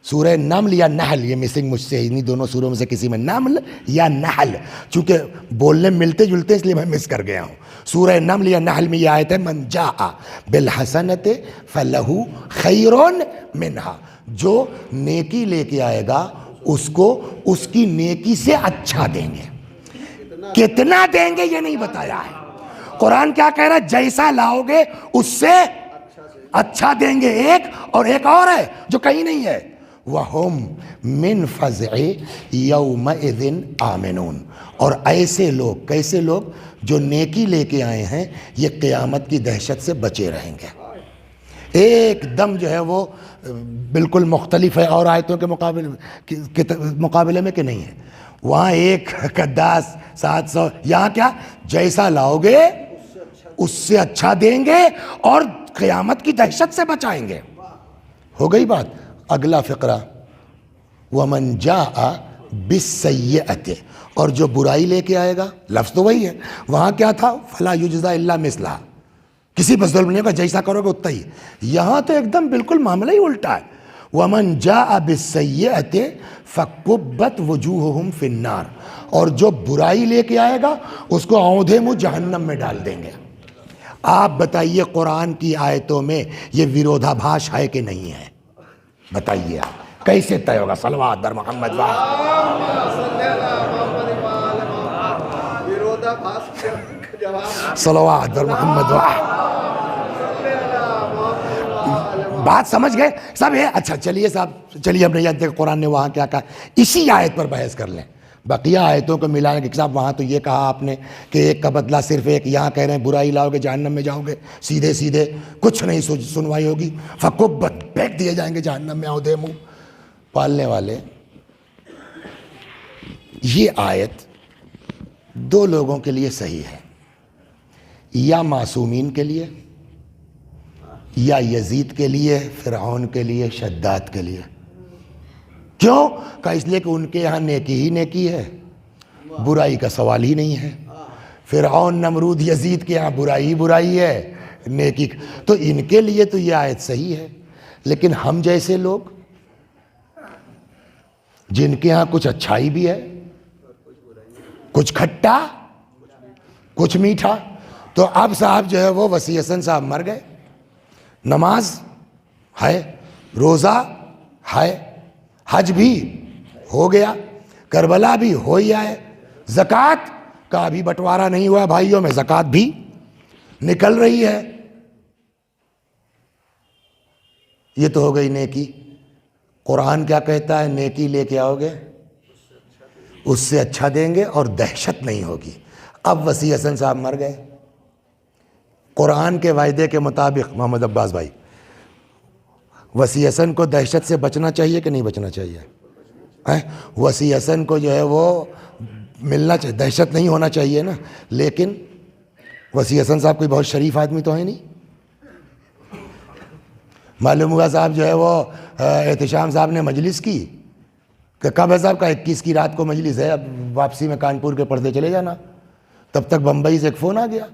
سورہ نمل یا نحل، یہ مسنگ مجھ سے انہی دونوں سوروں میں سے کسی میں، نمل یا نحل، چونکہ بولنے ملتے جلتے اس لیے میں مس کر گیا ہوں. سورہ نمل یا نحل میں یہ آیت ہے من جاء بالحسنۃ فلہ خیر منہا. جو نیکی لے کے آئے گا اس کو اس کی نیکی سے اچھا دیں گے. کتنا دیں گے یہ نہیں بتایا ہے. قرآن کیا کہہ رہا ہے؟ جیسا لاؤ گے اس سے اچھا دیں گے. ایک اور ایک اور ہے جو کہیں نہیں ہے، وَهُمْ مِنْ فَزْعِ يَوْمَئِذٍ آمِنُونَ. اور ایسے لوگ، کیسے لوگ؟ جو نیکی لے کے آئے ہیں یہ قیامت کی دہشت سے بچے رہیں گے. ایک دم جو ہے وہ بالکل مختلف ہے اور آیتوں کے مقابلے میں کہ نہیں ہے. وہاں 1 کا 10 700، یہاں کیا؟ جیسا لاؤ گے اس سے اچھا دیں گے اور قیامت کی دہشت سے بچائیں گے. ہو گئی بات. اگلا فقرہ وَمَنْ جَاءَ بِالسَّيِّئَةِ. اور جو برائی لے کے آئے گا، لفظ تو وہی ہے، وہاں کیا تھا؟ فَلَا يُجْزَى إِلَّا مِثْلَهَا. کسی پر ظلم نہیں ہوگا، جیسا کرو گے اتنا ہی. یہاں تو ایک دم بالکل معاملہ ہی الٹا ہے. وَمَنْ جَاءَ بِالسَّيِّئَةِ فَكُبَّتْ وُجُوهُهُمْ فِي النَّارِ. اور جو برائی لے کے آئے گا اس کو اونھے منہ جہنم میں ڈال دیں گے. آپ بتائیے قرآن کی آیتوں میں یہ ویرودھا بھاش ہے کہ نہیں ہے؟ بتائیے آپ کیسے طے ہوگا؟ صلوات بر محمد. صلوات بر محمد. بات سمجھ گئے سب ہے؟ اچھا چلیے صاحب، چلیے ہم نے یاد دیکھ قرآن نے وہاں کیا کہا، اسی آیت پر بحث کر لیں. بقیہ آیتوں کو ملانے کے صاحب وہاں تو یہ کہا آپ نے کہ ایک کا بدلہ صرف ایک. یہاں کہہ رہے ہیں برائی لاؤ گے جہنم میں جاؤ گے، سیدھے سیدھے کچھ نہیں سنوائی ہوگی، فکبت پھینک دیے جائیں گے جہنم میں اونھے منہ. پالنے والے یہ آیت 2 لوگوں کے لیے صحیح ہے، یا معصومین کے لیے، یا یزید کے لیے، فرعون کے لیے، شداد کے لیے. کیوں؟ کہ اس لیے کہ ان کے یہاں نیکی ہی نیکی ہے، برائی کا سوال ہی نہیں ہے. فرعون، نمرود، یزید کے یہاں برائی ہی برائی ہے، نیکی. تو ان کے لیے تو یہ آیت صحیح ہے. لیکن ہم جیسے لوگ جن کے ہاں کچھ اچھائی بھی ہے، کچھ کھٹا کچھ میٹھا، تو اب صاحب جو ہے وہ وسیع حسن صاحب مر گئے، نماز ہے، روزہ ہے، حج بھی ہو گیا، کربلا بھی ہو ہی آئے، زکوٰۃ کا بھی بٹوارا نہیں ہوا بھائیوں میں، زکوٰۃ بھی نکل رہی ہے. یہ تو ہو گئی نیکی. قرآن کیا کہتا ہے؟ نیکی لے کے آؤ گے اس سے اچھا دیں گے اور دہشت نہیں ہوگی. اب وسیع حسن صاحب مر گئے. قرآن کے وعدے کے مطابق محمد عباس بھائی، وسیع حسن کو دہشت سے بچنا چاہیے کہ نہیں بچنا چاہیے؟ وسیع حسن کو جو ہے وہ ملنا چاہیے، دہشت نہیں ہونا چاہیے نا. لیکن وسیع حسن صاحب کوئی بہت شریف آدمی تو ہے نہیں. معلوم ہوا صاحب جو ہے وہ احتشام صاحب نے مجلس کی کہ کب ہے صاحب کا 21 کی رات کو مجلس ہے، اب واپسی میں کانپور کے پردے چلے جانا. تب تک بمبئی سے ایک فون آ گیا،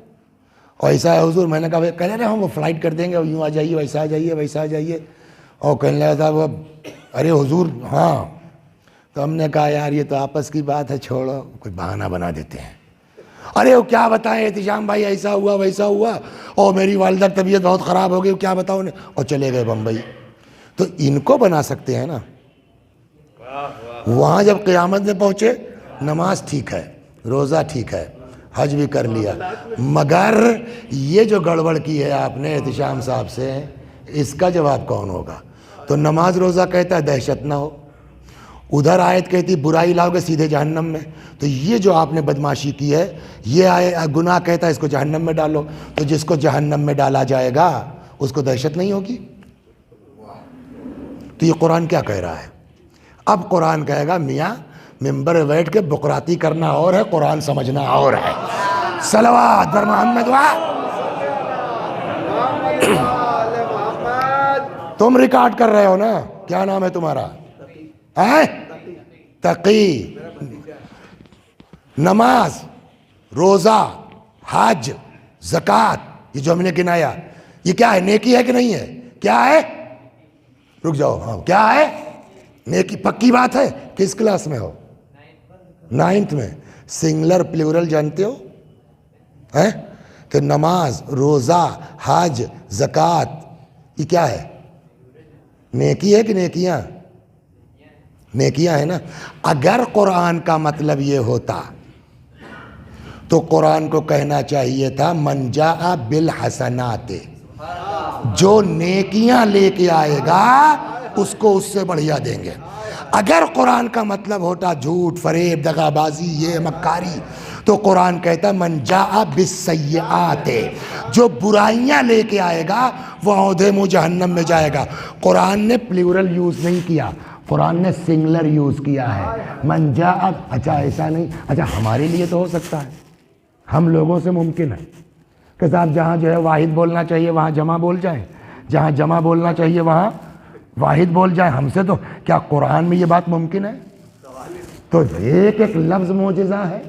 اور ایسا ہے حضور. میں نے کہا کہہ رہے ہم وہ فلائٹ کر دیں گے، اور یوں آ جائیے، ویسا آ جائیے، ویسا آ جائیے. اور کہنے لگا صاحب وہ ارے حضور ہاں. تو ہم نے کہا یار یہ تو آپس کی بات ہے، چھوڑو، کوئی بہانہ بنا دیتے ہیں. ارے وہ کیا بتائیں احتشام بھائی، ایسا ہوا ویسا ہوا، اور میری والدہ کی طبیعت بہت خراب ہو گئی، کیا بتاؤ انہیں، اور چلے گئے بمبئی. تو ان کو بنا سکتے ہیں نا. وہاں جب قیامت میں پہنچے، نماز ٹھیک ہے، روزہ ٹھیک ہے، حج بھی کر لیا، مگر یہ جو گڑبڑ کی ہے آپ نے احتشام صاحب سے، اس کا جواب کون ہوگا؟ تو نماز روزہ کہتا ہے دہشت نہ ہو، ادھر آیت کہتی برائی لاؤ گے سیدھے جہنم میں. تو یہ جو آپ نے بدماشی کی ہے، یہ گناہ کہتا ہے اس کو جہنم میں ڈالو. تو جس کو جہنم میں ڈالا جائے گا اس کو دہشت نہیں ہوگی؟ تو یہ قرآن کیا کہہ رہا ہے؟ اب قرآن کہے گا میاں ممبر پہ بیٹھ کے بقراتی کرنا اور ہے، قرآن سمجھنا اور ہے. صلوات بر محمد تم ریکارڈ کر رہے ہو نا؟ کیا نام ہے تمہارا؟ تقی. نماز، روزہ، حج، زکوٰۃ، یہ جو ہم نے گنایا یہ کیا ہے؟ نیکی ہے کہ نہیں ہے؟ کیا ہے؟ رک جاؤ. ہاں کیا ہے؟ نیکی. پکی بات ہے. کس کلاس میں ہو؟ 9th میں. سنگلر پلیورل جانتے ہو کہ نماز، روزہ، حج، زکوٰۃ یہ کیا ہے؟ نیکی ہے کہ نیکیاں؟ نیکیاں ہے نا. اگر قرآن کا مطلب یہ ہوتا تو قرآن کو کہنا چاہیے تھا من جاء بالحسنات، جو نیکیاں لے کے آئے گا اس کو اس سے بڑھیا دیں گے. اگر قرآن کا مطلب ہوتا جھوٹ، فریب، دغا بازی، یہ مکاری، تو قرآن کہتا من جاء بالسیئات، جو برائیاں لے کے آئے گا وہ عودے منہ جہنم میں جائے گا. قرآن نے پلیورل یوز نہیں کیا، قرآن نے سنگلر یوز کیا ہے. من جاء. اچھا ایسا نہیں، اچھا ہمارے لیے تو ہو سکتا ہے، ہم لوگوں سے ممکن ہے کہ صاحب جہاں جو ہے واحد بولنا چاہیے وہاں جمع بول جائیں، جہاں جمع بولنا چاہیے وہاں واحد بول جائیں. ہم سے تو کیا قرآن میں یہ بات ممکن ہے؟ تو ایک ایک لفظ معجزہ ہے،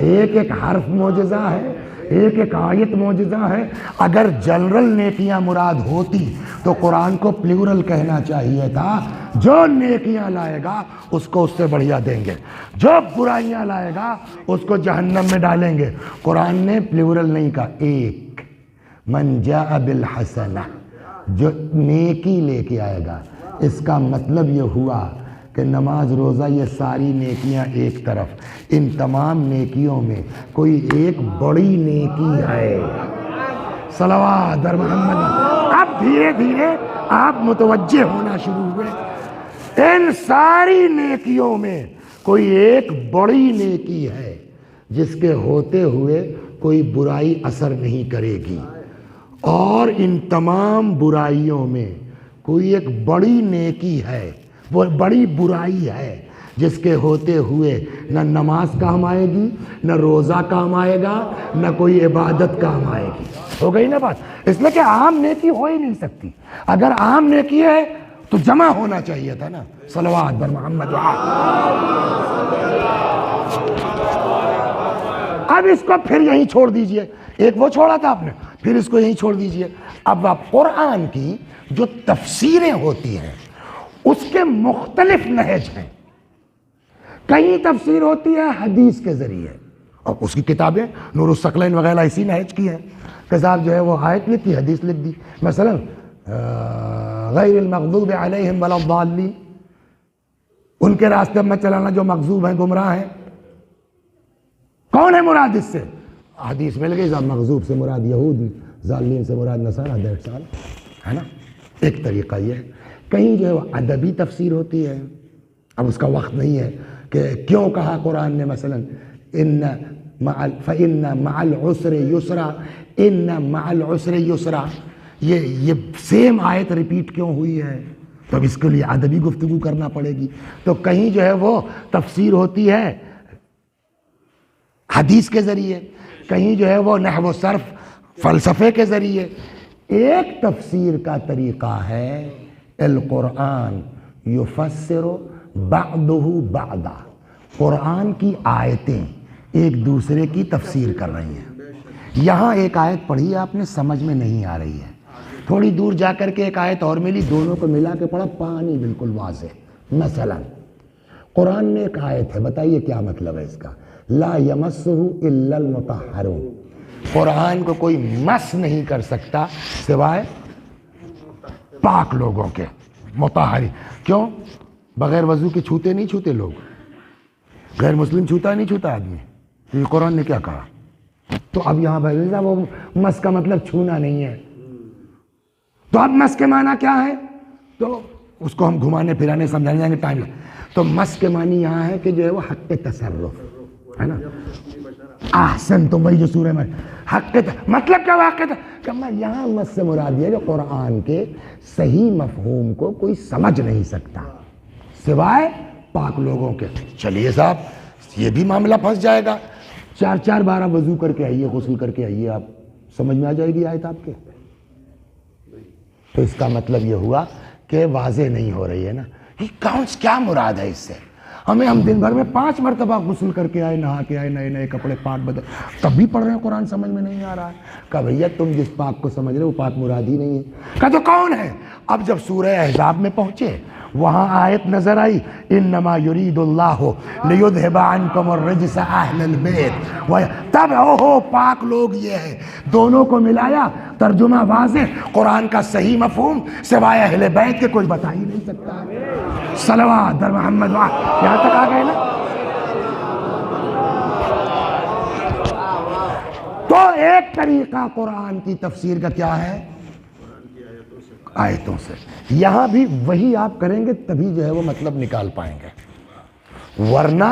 ایک ایک حرف معجزہ ہے، ایک ایک آیت معجزہ ہے. اگر جنرل نیکیاں مراد ہوتی تو قرآن کو پلیورل کہنا چاہیے تھا. جو نیکیاں لائے گا اس کو اس سے بڑھیا دیں گے، جو برائیاں لائے گا اس کو جہنم میں ڈالیں گے. قرآن نے پلیورل نہیں کہا. ایک من جاء بالحسنہ، جو نیکی لے کے آئے گا. اس کا مطلب یہ ہوا کہ نماز، روزہ، یہ ساری نیکیاں ایک طرف، ان تمام نیکیوں میں کوئی ایک بڑی نیکی ہے. صلوات بر محمد. اب دھیرے دھیرے آپ متوجہ ہونا شروع ہوئے. ان ساری نیکیوں میں کوئی ایک بڑی نیکی ہے جس کے ہوتے ہوئے کوئی برائی اثر نہیں کرے گی، اور ان تمام برائیوں میں کوئی ایک بڑی نیکی ہے، وہ بڑی برائی ہے جس کے ہوتے ہوئے نہ نماز کام آئے گی، نہ روزہ کام آئے گا، نہ کوئی عبادت کام آئے گی. ہو گئی نا بات؟ اس لیے کہ عام نیکی ہو ہی نہیں سکتی. اگر عام نیکی ہے تو جمع ہونا چاہیے تھا نا. صلوات بر محمد. اب اس کو پھر یہیں چھوڑ دیجئے. ایک وہ چھوڑا تھا آپ نے، پھر اس کو یہیں چھوڑ دیجئے. اب آپ قرآن کی جو تفسیریں ہوتی ہیں اس کے مختلف نہج ہیں. کئی تفسیر ہوتی ہے حدیث کے ذریعے، اور اس کی کتابیں نور الثقلین وغیرہ اسی نہج کی ہیں کہ صاحب جو ہے وہ آیت لکھی، حدیث لکھ دی. مثلا غیر المغضوب علیہم ولا الضالین، ان کے راستے میں چلانا جو مغضوب ہیں، گمراہ ہیں. کون ہے مراد اس سے؟ حدیث مل گئی صاحب مغضوب سے مراد یہود، ضالین سے مراد نصارہ، دیٹ سال ہے نا. ایک طریقہ یہ ہے. کہیں جو ہے وہ ادبی تفسیر ہوتی ہے. اب اس کا وقت نہیں ہے کہ کیوں کہا قرآن نے مثلا فَإِنَّ مَعَ الْعُسْرِ يُسْرًا، إِنَّ مَعَ الْعُسْرِ يُسْرًا، یہ سیم آیت ریپیٹ کیوں ہوئی ہے؟ تو اب اس کے لیے ادبی گفتگو کرنا پڑے گی. تو کہیں جو ہے وہ تفسیر ہوتی ہے حدیث کے ذریعے، کہیں جو ہے وہ نحو و صرف فلسفے کے ذریعے. ایک تفسیر کا طریقہ ہے القرآن یفسر بعضہ بعضا، قرآن کی آیتیں ایک دوسرے کی تفسیر کر رہی ہیں. یہاں ایک آیت پڑھی آپ نے، سمجھ میں نہیں آ رہی ہے، تھوڑی دور جا کر کے ایک آیت اور ملی، دونوں کو ملا کے پڑھا، پانی بالکل واضح. مثلا قرآن میں ایک آیت ہے، بتائیے کیا مطلب ہے اس کا؟ لا یمسہ الا المطہرون، قرآن کو کوئی مس نہیں کر سکتا سوائے پاک لوگوں کے، مطہری. کیوں؟ بغیر وضو کے چھوتے نہیں چھوتے لوگ، غیر مسلم چھوتا نہیں چھوتا آدمی. یہ قرآن نے کیا کہا؟ تو اب یہاں پر وہ مس کا مطلب چھونا نہیں ہے. تو اب مس کے معنی کیا ہے؟ تو اس کو ہم گھمانے پھرانے سمجھانے جائیں گے، ٹائم لگے. تو مس کے معنی یہاں ہے کہ جو ہے وہ حق تصرف ہے نا. احسن تم وہی جو سورہ میں حق مطلب کیا واقع تھا کہ میں یہاں مت سے مراد یہ کہ قرآن کے صحیح مفہوم کو کوئی سمجھ نہیں سکتا سوائے پاک لوگوں کے. چلیے صاحب یہ بھی معاملہ پھنس جائے گا. 4 بار وضو کر کے آئیے, غسل کر کے آئیے, آپ سمجھ میں آ جائے گی آیت آپ کے. تو اس کا مطلب یہ ہوا کہ واضح نہیں ہو رہی ہے نا. کیا مراد ہے اس سے؟ ہم دن بھر میں 5 مرتبہ غسل کر کے آئے, نہا کے آئے, نئے کپڑے پاک بدل, تب بھی پڑھ رہے ہیں قرآن سمجھ میں نہیں آ رہا ہے. کہا بھیا تم جس پاک کو سمجھ رہے ہو وہ پاک مراد ہی نہیں ہے. کہا تو کون ہے؟ اب جب سورہ احزاب میں پہنچے وہاں آیت نظر آئی انما یرید اللہ لیذھب عنکم الرجس اہل البیت, تب اوہو پاک لوگ یہ ہے. دونوں کو ملایا, ترجمہ واضح, قرآن کا صحیح مفہوم سوائے اہل بیت کے کوئی بتا ہی نہیں سکتا. صلوات در محمد یہاں تک آ گئے نا. تو ایک طریقہ قرآن کی تفسیر کا کیا ہے؟ آیتوں سے. یہاں بھی وہی آپ کریں گے تبھی جو ہے وہ مطلب نکال پائیں گے, ورنہ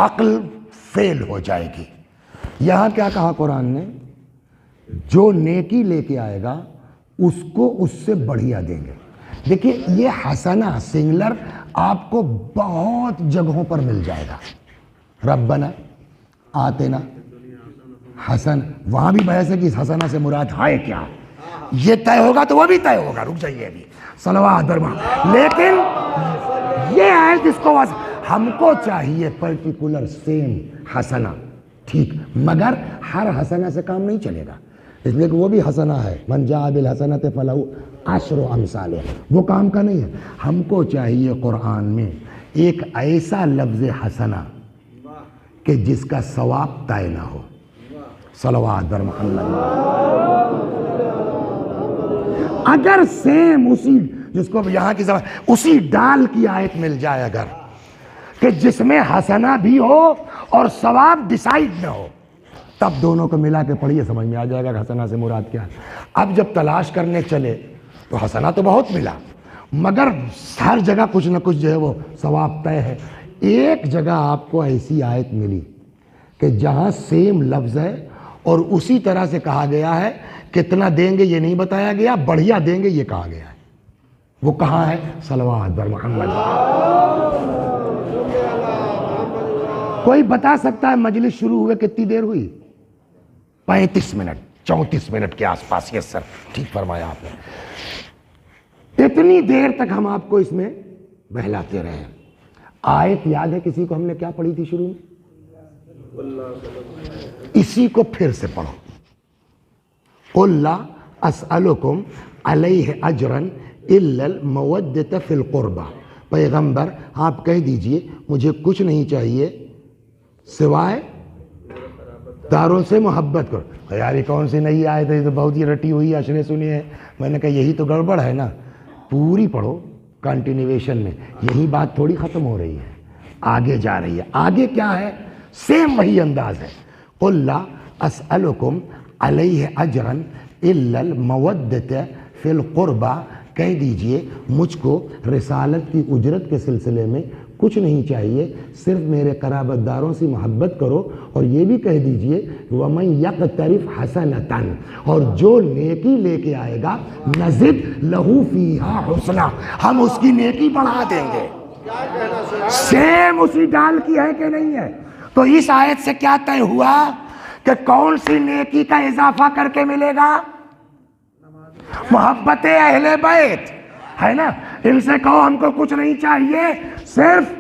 عقل فیل ہو جائے گی. یہاں کیا کہا قرآن نے؟ جو نیکی لے کے آئے گا اس کو اس سے بڑھیا دیں گے. دیکھیے یہ حسنہ سنگلر آپ کو بہت جگہوں پر مل جائے گا. ربنا آتنا حسن, وہاں بھی بحث ہے کہ اس حسنہ سے مراد ہے کیا. یہ طے ہوگا تو وہ بھی طے ہوگا. رک جائیے ابھی, صلوات درما. لیکن یہ ہے جس کو ہم کو چاہیے پرٹیکولر سیم حسنہ, ٹھیک, مگر ہر حسنہ سے کام نہیں چلے گا, اس لیے کہ وہ بھی حسنہ ہے. من جاء بالحسنۃ فلہ عشر امثالها, وہ کام کا نہیں ہے. ہم کو چاہیے قرآن میں ایک ایسا لفظ حسنہ کہ جس کا ثواب طے نہ ہو. صلوات بر محمد. اگر سیم اسی جس کو یہاں کی زبان اسی ڈال کی آیت مل جائے اگر کہ جس میں حسنہ بھی ہو اور ثواب ڈیسائیڈ نہ ہو, تب دونوں کو ملا کے پڑھیے, سمجھ میں آ جائے گا کہ حسنہ سے مراد کیا ہے. اب جب تلاش کرنے چلے تو حسنہ تو بہت ملا, مگر ہر جگہ کچھ نہ کچھ جو ہے وہ ثواب طے ہے. ایک جگہ آپ کو ایسی آیت ملی کہ جہاں سیم لفظ ہے اور اسی طرح سے کہا گیا ہے, کتنا دیں گے یہ نہیں بتایا گیا, بڑھیا دیں گے یہ کہا گیا ہے. وہ کہاں ہے؟ صلوات بر محمد. کوئی بتا سکتا ہے مجلس شروع ہوئے کتنی دیر ہوئی؟ 35 منٹ 34 منٹ کے آس پاس. یس سر, ٹھیک فرمایا آپ نے. اتنی دیر تک ہم آپ کو اس میں بہلاتے رہے. آیت یاد ہے کسی کو ہم نے کیا پڑھی تھی شروع میں؟ اسی کو پھر سے پڑھو. قل لا اسألکم علیہ اجرا الا المودۃ فی القربہ. پیغمبر آپ کہہ دیجئے مجھے کچھ نہیں چاہیے سوائے داروں سے محبت کرو. یار یہ کون سی نئی آیت ہے, تو بہت ہی رٹی ہوئی اشرے سنی ہے. میں نے کہا یہی تو گڑبڑ ہے نا, پوری پڑھو کنٹینیویشن میں. یہی بات تھوڑی ختم ہو رہی ہے, آگے جا رہی ہے. آگے کیا ہے؟ سیم وہی انداز ہے. قل لا اسألکم علیہ اجرا الا المودۃ فی القربہ. کہہ دیجئے مجھ کو رسالت کی اجرت کے سلسلے میں کچھ نہیں چاہیے, صرف میرے قرابت داروں سے محبت کرو. اور یہ بھی کہہ دیجئے وَمَن يَقْتَرِفْ حَسَنَةً, اور جو نیکی لے کے آئے گا نزد لہو فیہا حسنا, ہم اس کی نیکی بڑھا دیں گے. سیم اسی ڈال کی ہے کہ نہیں ہے؟ تو اس آیت سے کیا طے ہوا کہ کون سی نیکی کا اضافہ کر کے ملے گا؟ محبت اہل بیت ہے نا. ان سے کہو ہم کو کچھ نہیں چاہیے, صرف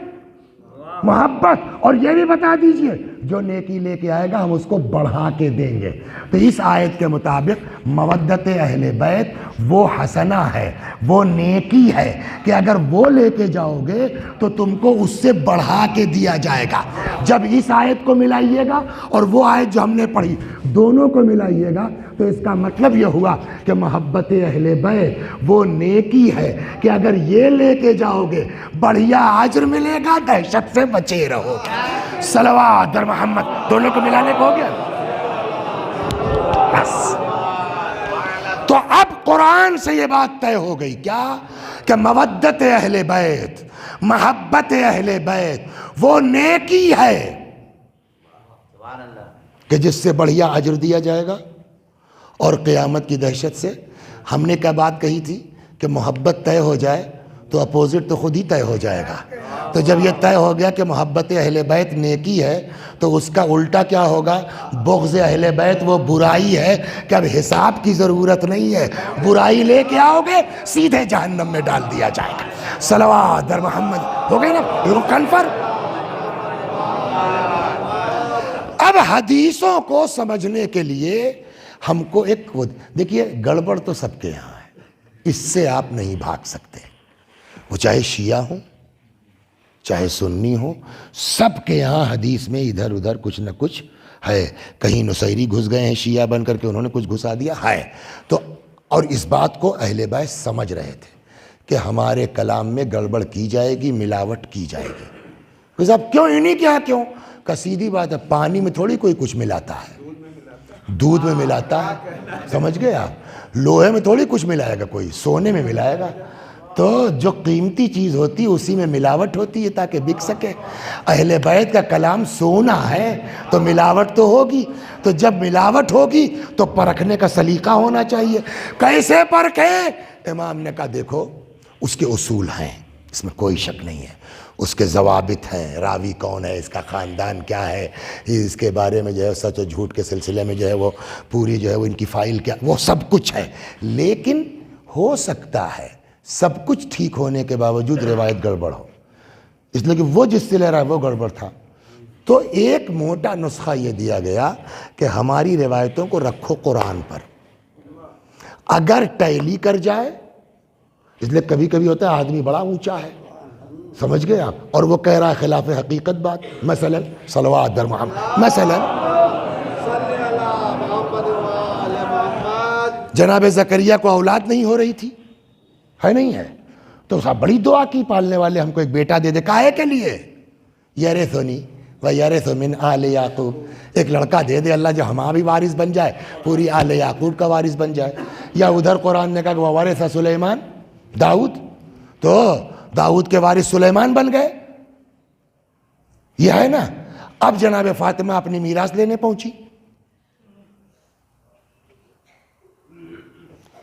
محبت. اور یہ بھی بتا دیجئے جو نیکی لے کے آئے گا ہم اس کو بڑھا کے دیں گے. تو اس آیت کے مطابق مودت اہل بیت وہ حسنہ ہے, وہ نیکی ہے کہ اگر وہ لے کے جاؤ گے تو تم کو اس سے بڑھا کے دیا جائے گا. جب اس آیت کو ملائیے گا اور وہ آیت جو ہم نے پڑھی دونوں کو ملائیے گا تو اس کا مطلب یہ ہوا کہ محبت اہل بیت وہ نیکی ہے کہ اگر یہ لے کے جاؤ گے بڑھیا اجر ملے گا, دہشت سے بچے رہو گے. صلوات در محمد. دونوں کو ملانے کو ہو گیا بس. تو اب قرآن سے یہ بات طے ہو گئی کیا کہ مودت اہل بیت, محبت اہل بیت وہ نیکی ہے کہ جس سے بڑھیا اجر دیا جائے گا، اور قیامت کی دہشت سے ہم نے کیا بات کہی تھی کہ محبت طے ہو جائے تو اپوزٹ تو خود ہی طے ہو جائے گا۔ تو جب یہ طے ہو گیا کہ محبت اہل بیت نیکی ہے تو اس کا الٹا کیا ہوگا؟ بغض اہل بیت وہ برائی ہے کہ اب حساب کی ضرورت نہیں ہے، برائی لے کے آؤ گے سیدھے جہنم میں ڈال دیا جائے گا۔ صلوات در محمد، ہو گئے نا کنفرم؟ اب حدیثوں کو سمجھنے کے لیے ہم کو ایک دیکھیے، گڑبڑ تو سب کے یہاں ہے، اس سے آپ نہیں بھاگ سکتے، وہ چاہے شیعہ ہوں چاہے سنی ہوں، سب کے یہاں حدیث میں ادھر ادھر کچھ نہ کچھ ہے۔ کہیں نصیری گھس گئے ہیں شیعہ بن کر کے، انہوں نے کچھ گھسا دیا ہے تو، اور اس بات کو اہل بیت سمجھ رہے تھے کہ ہمارے کلام میں گڑبڑ کی جائے گی، ملاوٹ کی جائے گی۔ کہ صاحب کیوں؟ انہیں کیا کیوں؟ کہ سیدھی بات ہے، پانی میں تھوڑی کوئی کچھ ملاتا ہے، دودھ میں ملاتا ہے، سمجھ گئے آپ؟ لوہے میں تھوڑی کچھ ملائے گا کوئی، سونے میں ملائے گا۔ تو جو قیمتی چیز ہوتی ہے اسی میں ملاوٹ ہوتی ہے تاکہ بک سکے۔ اہل بیت کا کلام سونا ہے تو ملاوٹ تو ہوگی، تو جب ملاوٹ ہوگی تو پرکھنے کا سلیقہ ہونا چاہیے۔ کیسے پرکھیں؟ امام نے کہا دیکھو اس کے اصول ہیں، اس میں کوئی شک نہیں ہے، اس کے ضوابط ہیں، راوی کون ہے، اس کا خاندان کیا ہے، اس کے بارے میں جو ہے سچ و جھوٹ کے سلسلے میں جو ہے وہ پوری جو ہے وہ ان کی فائل کیا، وہ سب کچھ ہے۔ لیکن ہو سکتا ہے سب کچھ ٹھیک ہونے کے باوجود روایت گڑبڑ ہو، اس لیے کہ وہ جس سے لے رہا ہے وہ گڑبڑ تھا۔ تو ایک موٹا نسخہ یہ دیا گیا کہ ہماری روایتوں کو رکھو قرآن پر، اگر ٹیلی کر جائے، اس لیے کبھی کبھی ہوتا ہے آدمی بڑا اونچا ہے، سمجھ گئے آپ، اور وہ کہہ رہا ہے خلاف حقیقت بات، مثلا صلوات در محمد، مثلا جناب زکریا کو اولاد نہیں ہو رہی تھی، ہے نہیں ہے، تو صاحب بڑی دعا کی پالنے والے ہم کو ایک بیٹا دے دے، کاہے کے لیے؟ یرثنی و یرث من آل یعقوب، ایک لڑکا دے دے اللہ جو ہمارا بھی وارث بن جائے، پوری آل یعقوب کا وارث بن جائے۔ یا ادھر قرآن نے کہا کہ وارث سلیمان داؤد، تو داؤد کے وارث سلیمان بن گئے، یہ ہے نا۔ اب جناب فاطمہ اپنی میراث لینے پہنچی،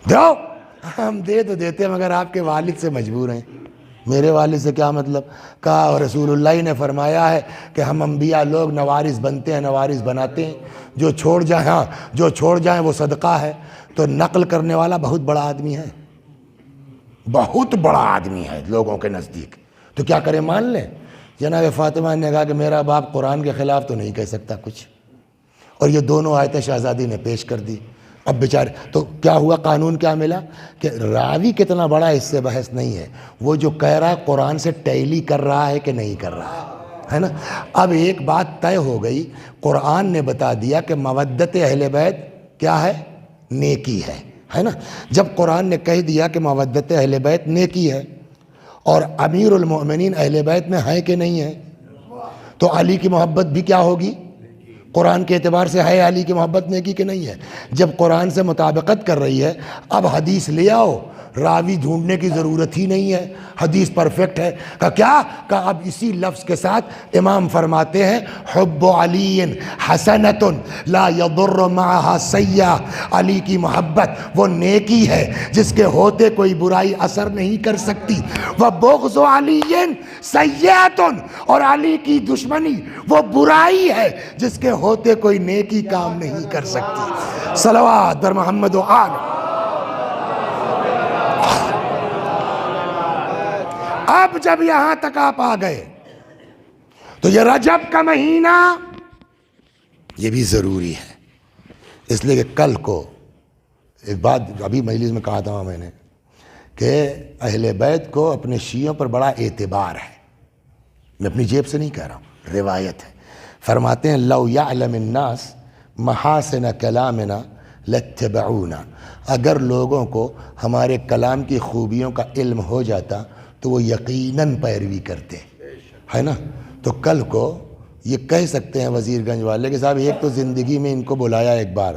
دو ہم دے تو دیتے ہیں مگر آپ کے والد سے مجبور ہیں۔ میرے والد سے کیا مطلب؟ کہا رسول اللہ نے فرمایا ہے کہ ہم انبیاء لوگ نوارث بنتے ہیں، نوارث بناتے ہیں، جو چھوڑ جائیں، ہاں جو چھوڑ جائیں وہ صدقہ ہے۔ تو نقل کرنے والا بہت بڑا آدمی ہے، بہت بڑا آدمی ہے لوگوں کے نزدیک، تو کیا کریں؟ مان لیں؟ جناب فاطمہ نے کہا کہ میرا باپ قرآن کے خلاف تو نہیں کہہ سکتا کچھ، اور یہ دونوں آیتیں شہزادی نے پیش کر دی۔ اب بیچارے تو کیا ہوا؟ قانون کیا ملا کہ راوی کتنا بڑا اس سے بحث نہیں ہے، وہ جو کہہ رہا ہے قرآن سے ٹیلی کر رہا ہے کہ نہیں کر رہا ہے نا۔ اب ایک بات طے ہو گئی، قرآن نے بتا دیا کہ مودت اہل بیت کیا ہے؟ نیکی ہے نا۔ جب قرآن نے کہہ دیا کہ مودت اہل بیت نیکی ہے، اور امیر المؤمنین اہل بیت میں ہے کہ نہیں ہے، تو علی کی محبت بھی کیا ہوگی؟ قرآن کے اعتبار سے ہے علی کی محبت نیکی کہ نہیں ہے؟ جب قرآن سے مطابقت کر رہی ہے، اب حدیث لے آؤ، راوی ڈھونڈنے کی ضرورت ہی نہیں ہے، حدیث پرفیکٹ ہے۔ کہ کیا کہ اب اسی لفظ کے ساتھ امام فرماتے ہیں حب علی حسنۃ لا یضر معها سیئہ، علی کی محبت وہ نیکی ہے جس کے ہوتے کوئی برائی اثر نہیں کر سکتی، وبغض علی سیئۃ، اور علی کی دشمنی وہ برائی ہے جس کے ہوتے کوئی نیکی کام نہیں کر سکتی۔ صلوات در محمد و آل۔ اب جب یہاں تک آپ آ گئے تو یہ رجب کا مہینہ یہ بھی ضروری ہے، اس لیے کہ کل کو ایک بات ابھی مجلس میں کہا تھا میں نے کہ اہل بیت کو اپنے شیعوں پر بڑا اعتبار ہے، میں اپنی جیب سے نہیں کہہ رہا ہوں، روایت ہے۔ فرماتے ہیں لو یعلم الناس محاسن کلامنا لاتبعونا، اگر لوگوں کو ہمارے کلام کی خوبیوں کا علم ہو جاتا تو وہ یقیناً پیروی کرتے، ہے نا۔ تو کل کو یہ کہہ سکتے ہیں وزیر گنج والے کہ صاحب ایک تو زندگی میں ان کو بلایا ایک بار،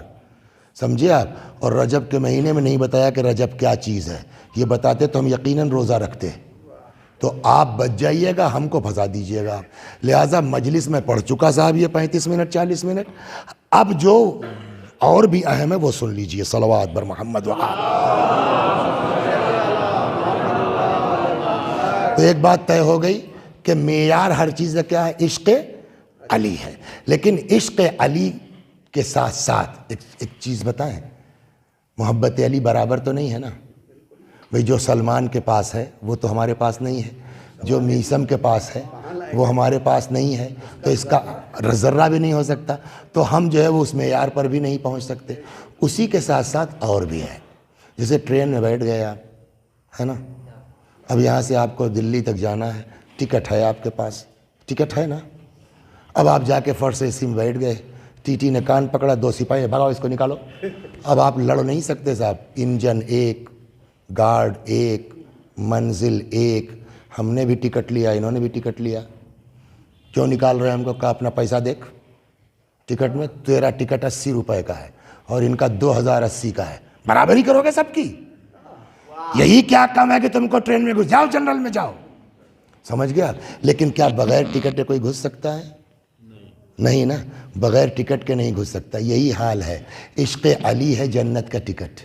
سمجھے آپ، اور رجب کے مہینے میں نہیں بتایا کہ رجب کیا چیز ہے، یہ بتاتے تو ہم یقیناً روزہ رکھتے، تو آپ بچ جائیے گا، ہم کو پھنسا دیجیے گا آپ۔ لہٰذا مجلس میں پڑھ چکا صاحب یہ 35 منٹ 40 منٹ، اب جو اور بھی اہم ہے وہ سن لیجئے، صلوات بر محمد وآل۔ تو ایک بات طے ہو گئی کہ معیار ہر چیز کا کیا ہے؟ عشق علی ہے۔ لیکن عشق علی کے ساتھ ساتھ ایک چیز بتائیں، محبت علی برابر تو نہیں ہے نا بھئی۔ جو سلمان کے پاس ہے وہ تو ہمارے پاس نہیں ہے، جو میثم کے پاس ہے وہ ہمارے پاس نہیں ہے، تو اس کا ذرہ بھی نہیں ہو سکتا، تو ہم جو ہے وہ اس معیار پر بھی نہیں پہنچ سکتے۔ اسی کے ساتھ ساتھ اور بھی ہے، جیسے ٹرین میں بیٹھ گئے آپ، ہے نا، اب یہاں سے آپ کو دلی تک جانا ہے، ٹکٹ ہے آپ کے پاس، ٹکٹ ہے نا، اب آپ جا کے فرسٹ اے سی میں بیٹھ گئے، ٹی ٹی نے کان پکڑا، 2 سپاہی بھگاؤ اس کو نکالو، اب آپ لڑ نہیں سکتے صاحب، انجن ایک، گارڈ ایک، منزل ایک، ہم نے بھی ٹکٹ لیا، انہوں نے بھی ٹکٹ لیا، کیوں نکال رہے ہیں ہم کو؟ کہا اپنا پیسہ دیکھ، ٹکٹ میں تیرا ٹکٹ 80 روپے کا ہے اور ان کا 2080 کا ہے، برابری کرو گے سب کی؟ یہی کیا کم ہے کہ تم کو ٹرین میں گھس جاؤ، جنرل میں جاؤ، سمجھ گیا؟ لیکن کیا بغیر ٹکٹ کے کوئی گھس سکتا ہے؟ نہیں نا، بغیر ٹکٹ کے نہیں گھس سکتا۔ یہی حال ہے، عشق علی ہے جنت کا ٹکٹ،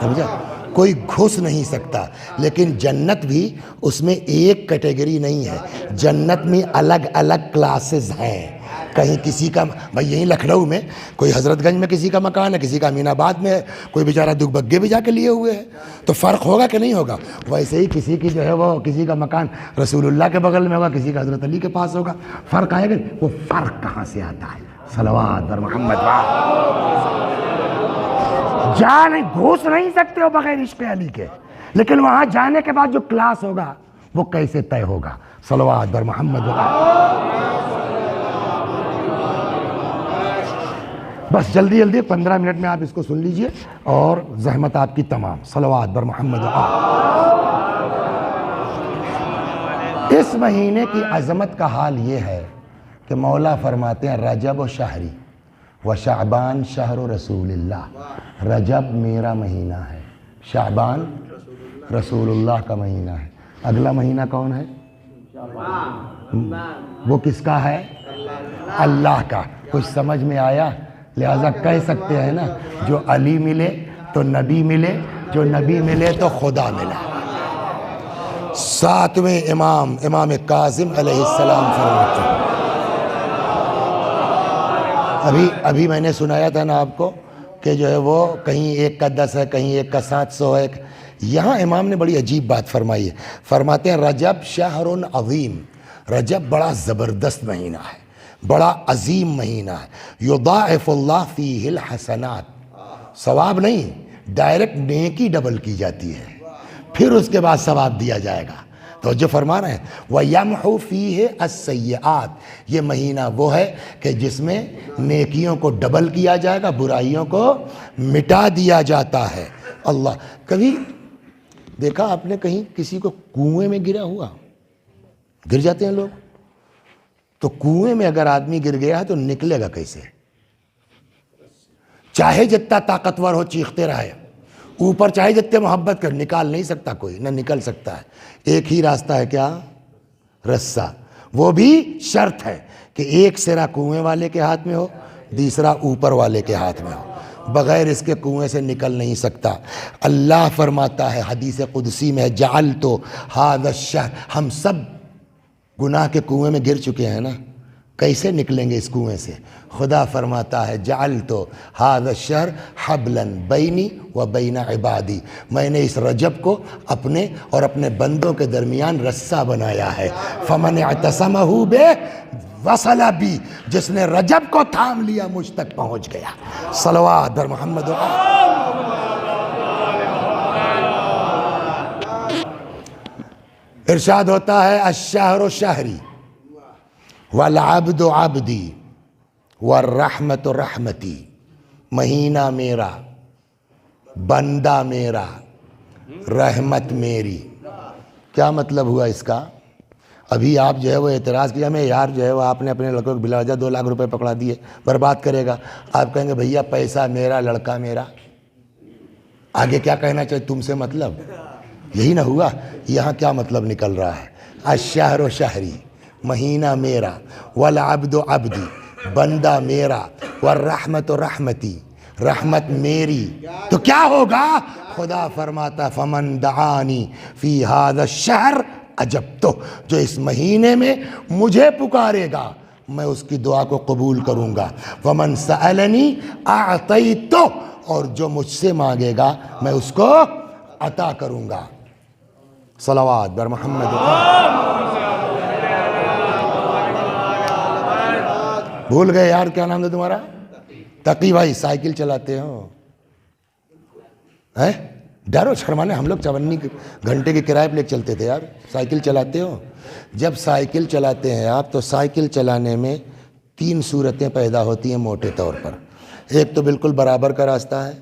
سمجھا؟ کوئی گھس نہیں سکتا، لیکن جنت بھی اس میں ایک کیٹیگری نہیں ہے، جنت میں الگ الگ کلاسز ہیں۔ کہیں کسی کا بھائی یہیں لکھنؤ میں کوئی حضرت گنج میں کسی کا مکان ہے، کسی کا امین آباد میں ہے، کوئی بیچارہ دکھ بگے بھی جا کے لیے ہوئے ہیں، تو فرق ہوگا کہ نہیں ہوگا؟ ویسے ہی کسی کی جو ہے وہ کسی کا مکان رسول اللہ کے بغل میں ہوگا، کسی کا حضرت علی کے پاس ہوگا، فرق آئے گا۔ وہ فرق کہاں سے آتا ہے؟ صلوات بر محمد جا نہیں گھس نہیں سکتے ہو بغیر عشق علی کے، لیکن وہاں جانے کے بعد جو کلاس ہوگا وہ کیسے طے ہوگا؟ صلوات بر محمد بس جلدی جلدی 15 منٹ میں آپ اس کو سن لیجئے اور زحمت آپ کی تمام۔ صلوات بر محمد اس مہینے کی عظمت کا حال یہ ہے کہ مولا فرماتے ہیں رجب و شہری و شعبان شہر رسول اللہ۔ رجب میرا مہینہ ہے، شعبان رسول اللہ کا مہینہ ہے، اگلا مہینہ کون ہے؟ وہ کس کا ہے؟ اللہ کا۔ کچھ سمجھ میں آیا؟ لہذا کہہ سکتے ہیں نا، جو علی ملے تو نبی ملے، جو نبی ملے تو خدا ملا۔ 7ویں امام کاظم علیہ السلام فرماتے ہیں، ابھی میں نے سنایا تھا نا آپ کو کہ جو ہے وہ کہیں ایک کا 10 ہے، کہیں ایک کا 700 ہے۔ یہاں امام نے بڑی عجیب بات فرمائی ہے، فرماتے ہیں رجب شہر عظیم، رجب بڑا زبردست مہینہ ہے، بڑا عظیم مہینہ ہے، یضاعف اللہ فیہ الحسنات، ثواب نہیں، ڈائریکٹ نیکی ڈبل کی جاتی ہے، پھر اس کے بعد ثواب دیا جائے گا۔ تو جو فرما رہے ہیں وَيَمْحُ فِيهِ السَّيِّئَاتِ، یہ مہینہ وہ ہے کہ جس میں نیکیوں کو ڈبل کیا جائے گا، برائیوں کو مٹا دیا جاتا ہے۔ اللہ، کبھی دیکھا آپ نے کہیں کسی کو کنویں میں گرا ہوا؟ گر جاتے ہیں لوگ، تو کنویں میں اگر آدمی گر گیا ہے تو نکلے گا کیسے؟ چاہے جتنا طاقتور ہو چیختے رہے، اوپر چاہے جتنے محبت کر، نکال نہیں سکتا کوئی، نہ نکل سکتا ہے۔ ایک ہی راستہ ہے، کیا؟ رسہ، وہ بھی شرط ہے کہ ایک سرا کنویں والے کے ہاتھ میں ہو، دوسرا اوپر والے کے ہاتھ میں ہو، بغیر اس کے کنویں سے نکل نہیں سکتا۔ اللہ فرماتا ہے حدیث قدسی میں، جعلت ھذا الشہر، ہم سب گناہ کے کنویں میں گر چکے ہیں نا، کیسے نکلیں گے اس کنویں سے؟ خدا فرماتا ہے جعلت ھذا الشہر حبلا بینی و بین عبادی، میں نے اس رجب کو اپنے اور اپنے بندوں کے درمیان رسہ بنایا ہے۔ فمن اعتصمہ بہ وصل بی، جس نے رجب کو تھام لیا مجھ تک پہنچ گیا۔ صلوات بر محمد۔ ارشاد ہوتا ہے الشہر شہری والعبد عبدی والرحمت رحمتی، مہینہ میرا، بندہ میرا، رحمت میری۔ کیا مطلب ہوا اس کا؟ ابھی آپ جو ہے وہ اعتراض کیا میں یار جو ہے وہ آپ نے اپنے لڑکوں کو بلا وجہ 2 لاکھ روپے پکڑا دیے، برباد کرے گا۔ آپ کہیں گے بھیا پیسہ میرا، لڑکا میرا، آگے کیا کہنا چاہیے تم سے مطلب؟ یہی نہ ہوا؟ یہاں کیا مطلب نکل رہا ہے؟ الشہر شہری، مہینہ میرا، والعبد عبدی، بندہ میرا، والرحمت رحمتی، رحمت میری، تو کیا ہوگا؟ خدا فرماتا فمن دعانی فی ھذا الشہر اجبتہ، جو اس مہینے میں مجھے پکارے گا میں اس کی دعا کو قبول کروں گا، ومن سألنی اعطیتہ، اور جو مجھ سے مانگے گا میں اس کو عطا کروں گا۔ صلوات بر محمد۔ بھول گئے یار کیا نام ہے تمہارا؟ تقی بھائی، سائیکل چلاتے ہو؟ ڈرو شرمانے، ہم لوگ 54 گھنٹے کے کرائے پہ لے کے چلتے تھے یار، سائیکل چلاتے ہو؟ جب سائیکل چلاتے ہیں آپ تو سائیکل چلانے میں 3 صورتیں پیدا ہوتی ہیں موٹے طور پر۔ ایک تو بالکل برابر کا راستہ ہے،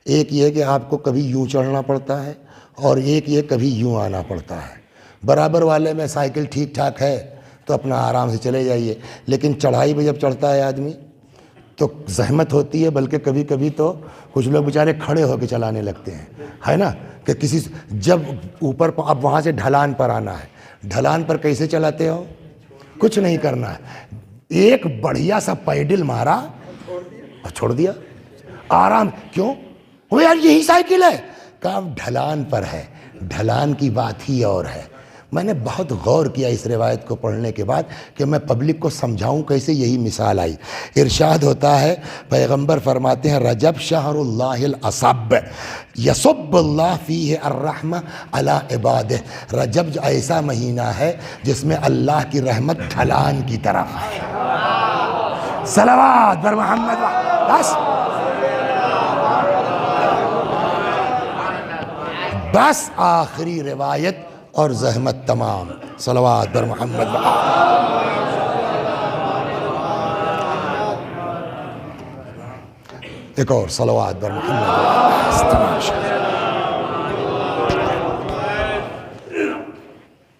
ایک یہ کہ آپ کو کبھی یوں چڑھنا پڑتا ہے، اور ایک یہ کبھی یوں آنا پڑتا ہے۔ برابر والے میں سائیکل ٹھیک ٹھاک ہے تو اپنا آرام سے چلے جائیے، لیکن چڑھائی پہ جب چڑھتا ہے آدمی تو زحمت ہوتی ہے، بلکہ کبھی کبھی تو کچھ لوگ بیچارے کھڑے ہو کے چلانے لگتے ہیں، ہے نا، کہ کسی جب اوپر اب وہاں سے ڈھلان پر آنا ہے، ڈھلان پر کیسے چلاتے ہو؟ کچھ نہیں کرنا ہے، ایک بڑھیا سا پیڈل مارا اور چھوڑ دیا، آرام۔ کیوں؟ وہ یار یہی سائیکل ہے، کہا ڈھلان پر ہے، ڈھلان کی بات ہی اور ہے۔ میں نے بہت غور کیا اس روایت کو پڑھنے کے بعد کہ میں پبلک کو سمجھاؤں کیسے، یہی مثال آئی۔ ارشاد ہوتا ہے، پیغمبر فرماتے ہیں رجب شہر اللہ العصب یصب اللہ فیہ الرحمہ علی عبادہ، رجب جو ایسا مہینہ ہے جس میں اللہ کی رحمت ڈھلان کی طرف ہے۔ صلوات بر محمد۔ بس آخری روایت اور زحمت تمام۔ صلوات بر محمد۔ ایک اور صلوات بر محمد۔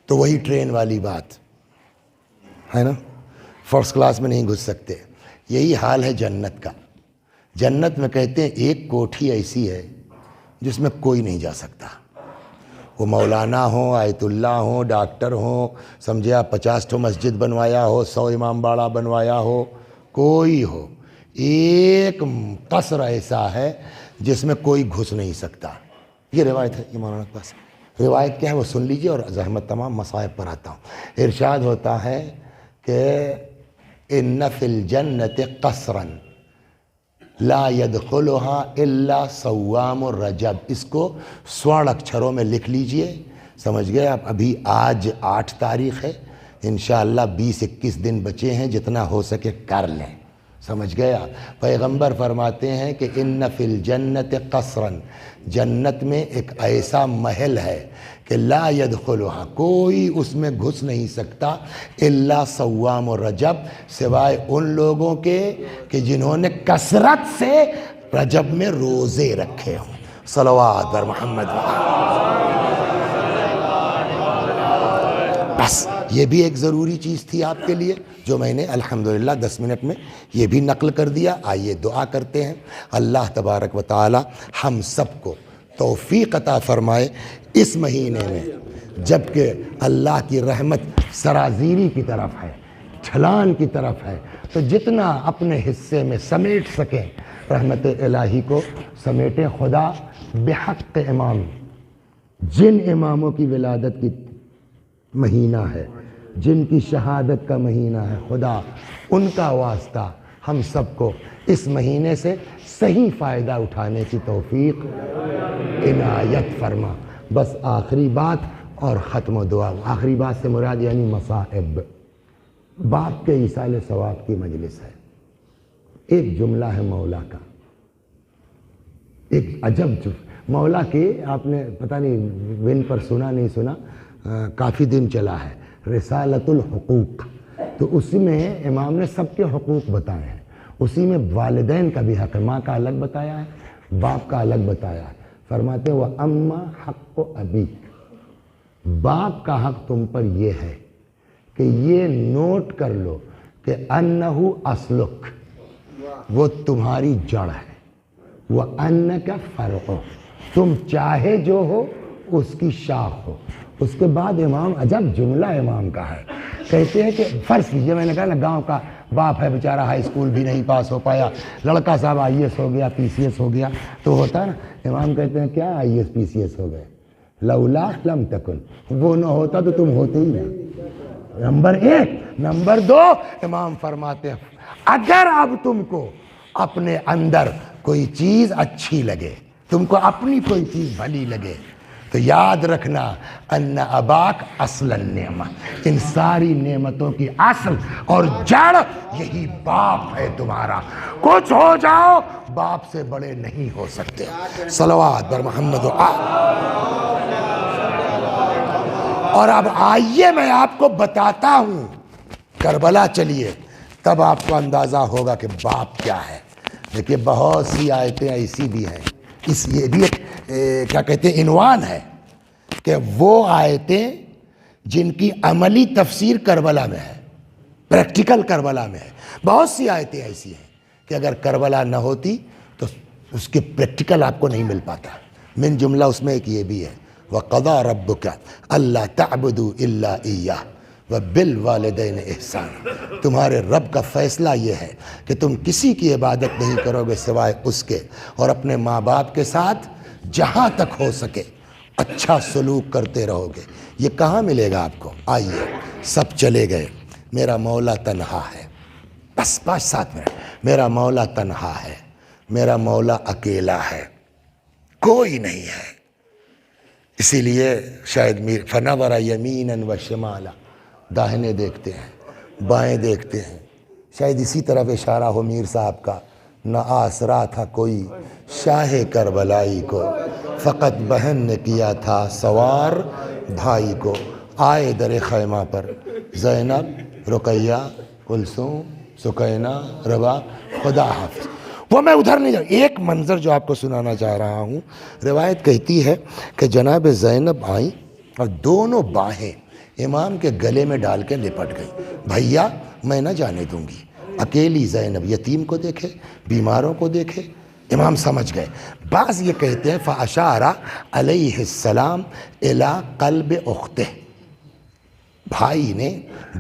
تو وہی ٹرین والی بات ہے نا، فرسٹ کلاس میں نہیں گھس سکتے، یہی حال ہے جنت کا۔ جنت میں کہتے ہیں ایک کوٹھی ایسی ہے جس میں کوئی نہیں جا سکتا، وہ مولانا ہوں، آیت اللہ ہوں، ڈاکٹر ہوں، سمجھے آپ 50 مسجد بنوایا ہو، 100 امام باڑہ بنوایا ہو، کوئی ہو، ایک قصر ایسا ہے جس میں کوئی گھس نہیں سکتا۔ یہ روایت ہے، یہ مولانا کے پاس روایت کیا ہے وہ سن لیجئے اور زحمت تمام مصائب پر آتا ہوں۔ ارشاد ہوتا ہے کہ ان فی الجنت قصرا لا يدخلها الا صوام الرجب، اس کو 16 اکچھروں میں لکھ لیجئے، سمجھ گئے آپ۔ ابھی آج 8 تاریخ ہے، انشاءاللہ 20-21 دن بچے ہیں، جتنا ہو سکے کر لیں، سمجھ گئے آپ۔ پیغمبر فرماتے ہیں کہ ان فی الجنت قصرا، جنت میں ایک ایسا محل ہے کہ لا يدخلها، کوئی اس میں گھس نہیں سکتا، الا صوام الرجب، سوائے ان لوگوں کے کہ جنہوں نے کثرت سے رجب میں روزے رکھے ہوں۔ صلوات بر محمد۔ بس یہ بھی ایک ضروری چیز تھی آپ کے لیے جو میں نے الحمدللہ 10 منٹ میں یہ بھی نقل کر دیا۔ آئیے دعا کرتے ہیں، اللہ تبارک و تعالی ہم سب کو توفیق عطا فرمائے اس مہینے میں، جبکہ اللہ کی رحمت سرازیری کی طرف ہے، چھلان کی طرف ہے، تو جتنا اپنے حصے میں سمیٹ سکیں رحمت الہی کو سمیٹیں۔ خدا بحق امام، جن اماموں کی ولادت کی مہینہ ہے، جن کی شہادت کا مہینہ ہے، خدا ان کا واسطہ ہم سب کو اس مہینے سے صحیح فائدہ اٹھانے کی توفیق عنایت فرما۔ بس آخری بات اور ختم و دعا۔ آخری بات سے مراد یعنی مصائب، باپ کے ایصال ثواب کی مجلس ہے۔ ایک جملہ ہے مولا کا، ایک عجب مولا کے، آپ نے پتہ نہیں ون پر سنا نہیں سنا، کافی دن چلا ہے، رسالت الحقوق، تو اسی میں امام نے سب کے حقوق بتائے ہیں، اسی میں والدین کا بھی حق ہے، ماں کا الگ بتایا ہے، باپ کا الگ بتایا ہے۔ فرماتے ہیں وَأَمَّا حَقُّ أَبِيكَ، باپ کا حق تم پر یہ ہے کہ یہ نوٹ کر لو کہ أَنَّهُ أَصْلُكَ، وہ تمہاری جڑ ہے، وَأَنَّكَ فَرْعُهُ، تم چاہے جو ہو اس کی شاخ ہو۔ اس کے بعد امام عجب جملہ امام کا ہے، کہتے ہیں کہ فرض کیجئے، میں نے کہا نا گاؤں کا باپ ہے بیچارہ ہائی اسکول بھی نہیں پاس ہو پایا, لڑکا صاحب IAS ہو گیا, PCS ہو گیا, تو ہوتا نا, امام کہتے ہیں کیا IAS PCS ہو گئے, لولا لم تکن, وہ نہ ہوتا تو تم ہوتے ہی نہ. نمبر 1. نمبر 2, امام فرماتے ہیں اگر اب تم کو اپنے اندر کوئی چیز اچھی لگے, تم کو اپنی کوئی چیز بھلی لگے, تو یاد رکھنا ان اباک اصل النعمہ, ان ساری نعمتوں کی اصل اور جڑ یہی باپ ہے تمہارا. کچھ ہو جاؤ باپ سے بڑے نہیں ہو سکتے. صلوات بر محمد و اور اب آئیے میں آپ کو بتاتا ہوں کربلا, چلیے تب آپ کو اندازہ ہوگا کہ باپ کیا ہے. دیکھیے بہت سی آیتیں ایسی بھی ہیں, اس یہ بھی ایک کیا کہتے ہیں عنوان ہے کہ وہ آیتیں جن کی عملی تفسیر کربلا میں ہے, پریکٹیکل کربلا میں ہے. بہت سی آیتیں ایسی ہیں کہ اگر کربلا نہ ہوتی تو اس کے پریکٹیکل آپ کو نہیں مل پاتا. من جملہ اس میں ایک یہ بھی ہے, وَقَضَىٰ رَبُّكَ أَلَّا تَعْبُدُوا إِلَّا إِيَّاهُ وَبِالْوَالِدَيْنِ إِحْسَانًا. تمہارے رب کا فیصلہ یہ ہے کہ تم کسی کی عبادت نہیں کرو گے سوائے اس کے, اور اپنے ماں باپ کے ساتھ جہاں تک ہو سکے اچھا سلوک کرتے رہو گے. یہ کہاں ملے گا آپ کو؟ آئیے سب چلے گئے, میرا مولا تنہا ہے. بس 5-7 منٹ. میرا مولا تنہا ہے, میرا مولا اکیلا ہے, کوئی نہیں ہے. اسی لیے شاید میر فنظر یمینا و شمالا, داہنے دیکھتے ہیں بائیں دیکھتے ہیں, شاید اسی طرف اشارہ ہو میر صاحب کا, نہ آسرا تھا کوئی شاہ کربلائی کو, فقط بہن نے کیا تھا سوار بھائی کو. آئے در خیمہ پر زینب, رقیہ, کلثوم, سکینہ, ربا, خدا حافظ. وہ میں ادھر نہیں جاؤں, ایک منظر جو آپ کو سنانا چاہ رہا ہوں. روایت کہتی ہے کہ جناب زینب آئیں اور دونوں باہیں امام کے گلے میں ڈال کے لپٹ گئی. بھیا میں نہ جانے دوں گی. اکیلی زینب یتیم کو دیکھے, بیماروں کو دیکھے, امام سمجھ گئے. بعض یہ کہتے ہیں فَأَشَارَ عَلَيْهِ السَّلَامُ إِلَىٰ قَلْبِ أُخْتِهِ, بھائی نے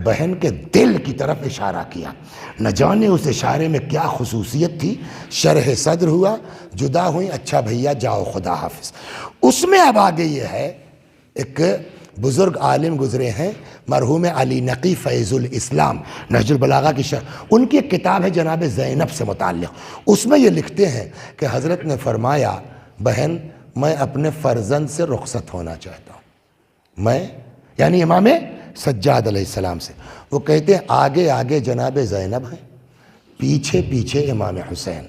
بہن کے دل کی طرف اشارہ کیا. نہ جانے اس اشارے میں کیا خصوصیت تھی, شرح صدر ہوا, جدا ہوئی, اچھا بھیا جاؤ خدا حافظ. اس میں اب آگے یہ ہے, ایک بزرگ عالم گزرے ہیں مرحوم علی نقی فیض الاسلام, نہج البلاغہ کی شرح, ان کی ایک کتاب ہے جناب زینب سے متعلق. اس میں یہ لکھتے ہیں کہ حضرت نے فرمایا بہن میں اپنے فرزند سے رخصت ہونا چاہتا ہوں. میں یعنی امام سجاد علیہ السلام سے. وہ کہتے ہیں آگے آگے جناب زینب ہیں, پیچھے پیچھے امام حسین.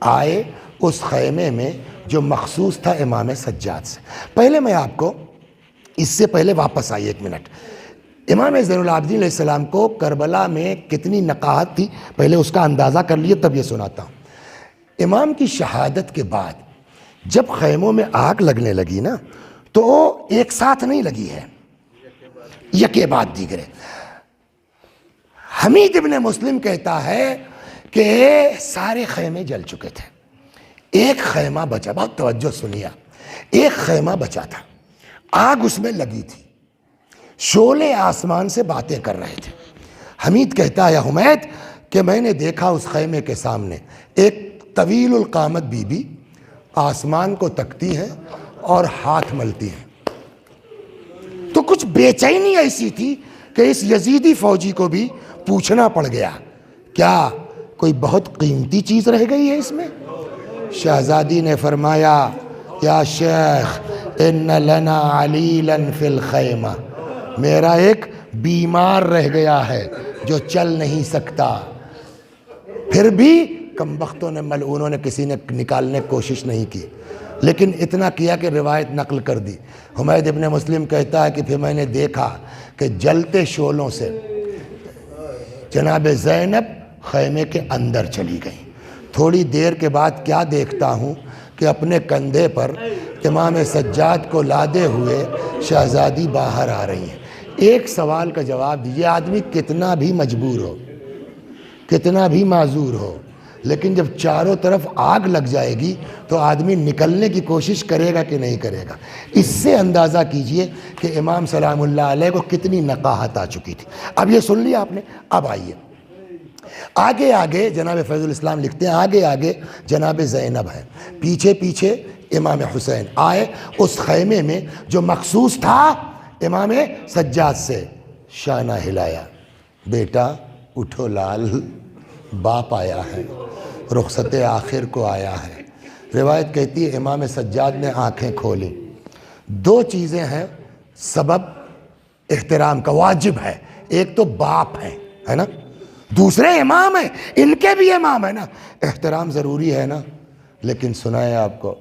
آئے اس خیمے میں جو مخصوص تھا امام سجاد سے. پہلے میں آپ کو اس سے پہلے واپس آئیے 1 منٹ. امام زین العابدین علیہ السلام کو کربلا میں کتنی نقاہت تھی پہلے اس کا اندازہ کر لیے, تب یہ سناتا ہوں. امام کی شہادت کے بعد جب خیموں میں آگ لگنے لگی نا, تو ایک ساتھ نہیں لگی ہے, یکے بعد دیگرے. حمید ابن مسلم کہتا ہے کہ سارے خیمے جل چکے تھے, ایک خیمہ بچا. بہت توجہ سنیا, ایک خیمہ بچا تھا, آگ اس میں لگی تھی, شعلے آسمان سے باتیں کر رہے تھے. حمید کہتا ہے حمید کہ میں نے دیکھا اس خیمے کے سامنے ایک طویل القامت بی بی آسمان کو تکتی ہے اور ہاتھ ملتی ہیں. تو کچھ بے چینی ایسی تھی کہ اس یزیدی فوجی کو بھی پوچھنا پڑ گیا, کیا کوئی بہت قیمتی چیز رہ گئی ہے اس میں؟ شہزادی نے فرمایا یا شیخ ان لنا علیلا فی الخیمہ, میرا ایک بیمار رہ گیا ہے جو چل نہیں سکتا. پھر بھی کمبختوں نے ملعونوں نے کسی نے نکالنے کی کوشش نہیں کی, لیکن اتنا کیا کہ روایت نقل کر دی. حمید ابن مسلم کہتا ہے کہ پھر میں نے دیکھا کہ جلتے شعلوں سے جناب زینب خیمے کے اندر چلی گئی. تھوڑی دیر کے بعد کیا دیکھتا ہوں کہ اپنے کندھے پر امام سجاد کو لادے ہوئے شہزادی باہر آ رہی ہیں. ایک سوال کا جواب دیجیے, آدمی کتنا بھی مجبور ہو, کتنا بھی معذور ہو, لیکن جب چاروں طرف آگ لگ جائے گی تو آدمی نکلنے کی کوشش کرے گا کہ نہیں کرے گا. اس سے اندازہ کیجئے کہ امام سلام اللہ علیہ کو کتنی نقاہت آ چکی تھی. اب یہ سن لیا آپ نے. اب آئیے, آگے آگے جناب فیض الاسلام لکھتے ہیں آگے آگے جناب زینب ہے، پیچھے پیچھے امام حسین آئے اس خیمے میں جو مخصوص تھا امام سجاد سے، شانہ ہلایا، بیٹا اٹھو لال، باپ آیا ہے، رخصت آخر کو آیا ہے۔ روایت کہتی ہے امام سجاد نے آنکھیں کھولی، دو چیزیں ہیں سبب احترام کا، واجب ہے، ایک تو باپ ہے نا، دوسرے امام ہیں، ان کے بھی امام ہے نا، احترام ضروری ہے نا۔ لیکن سنائے آپ کو،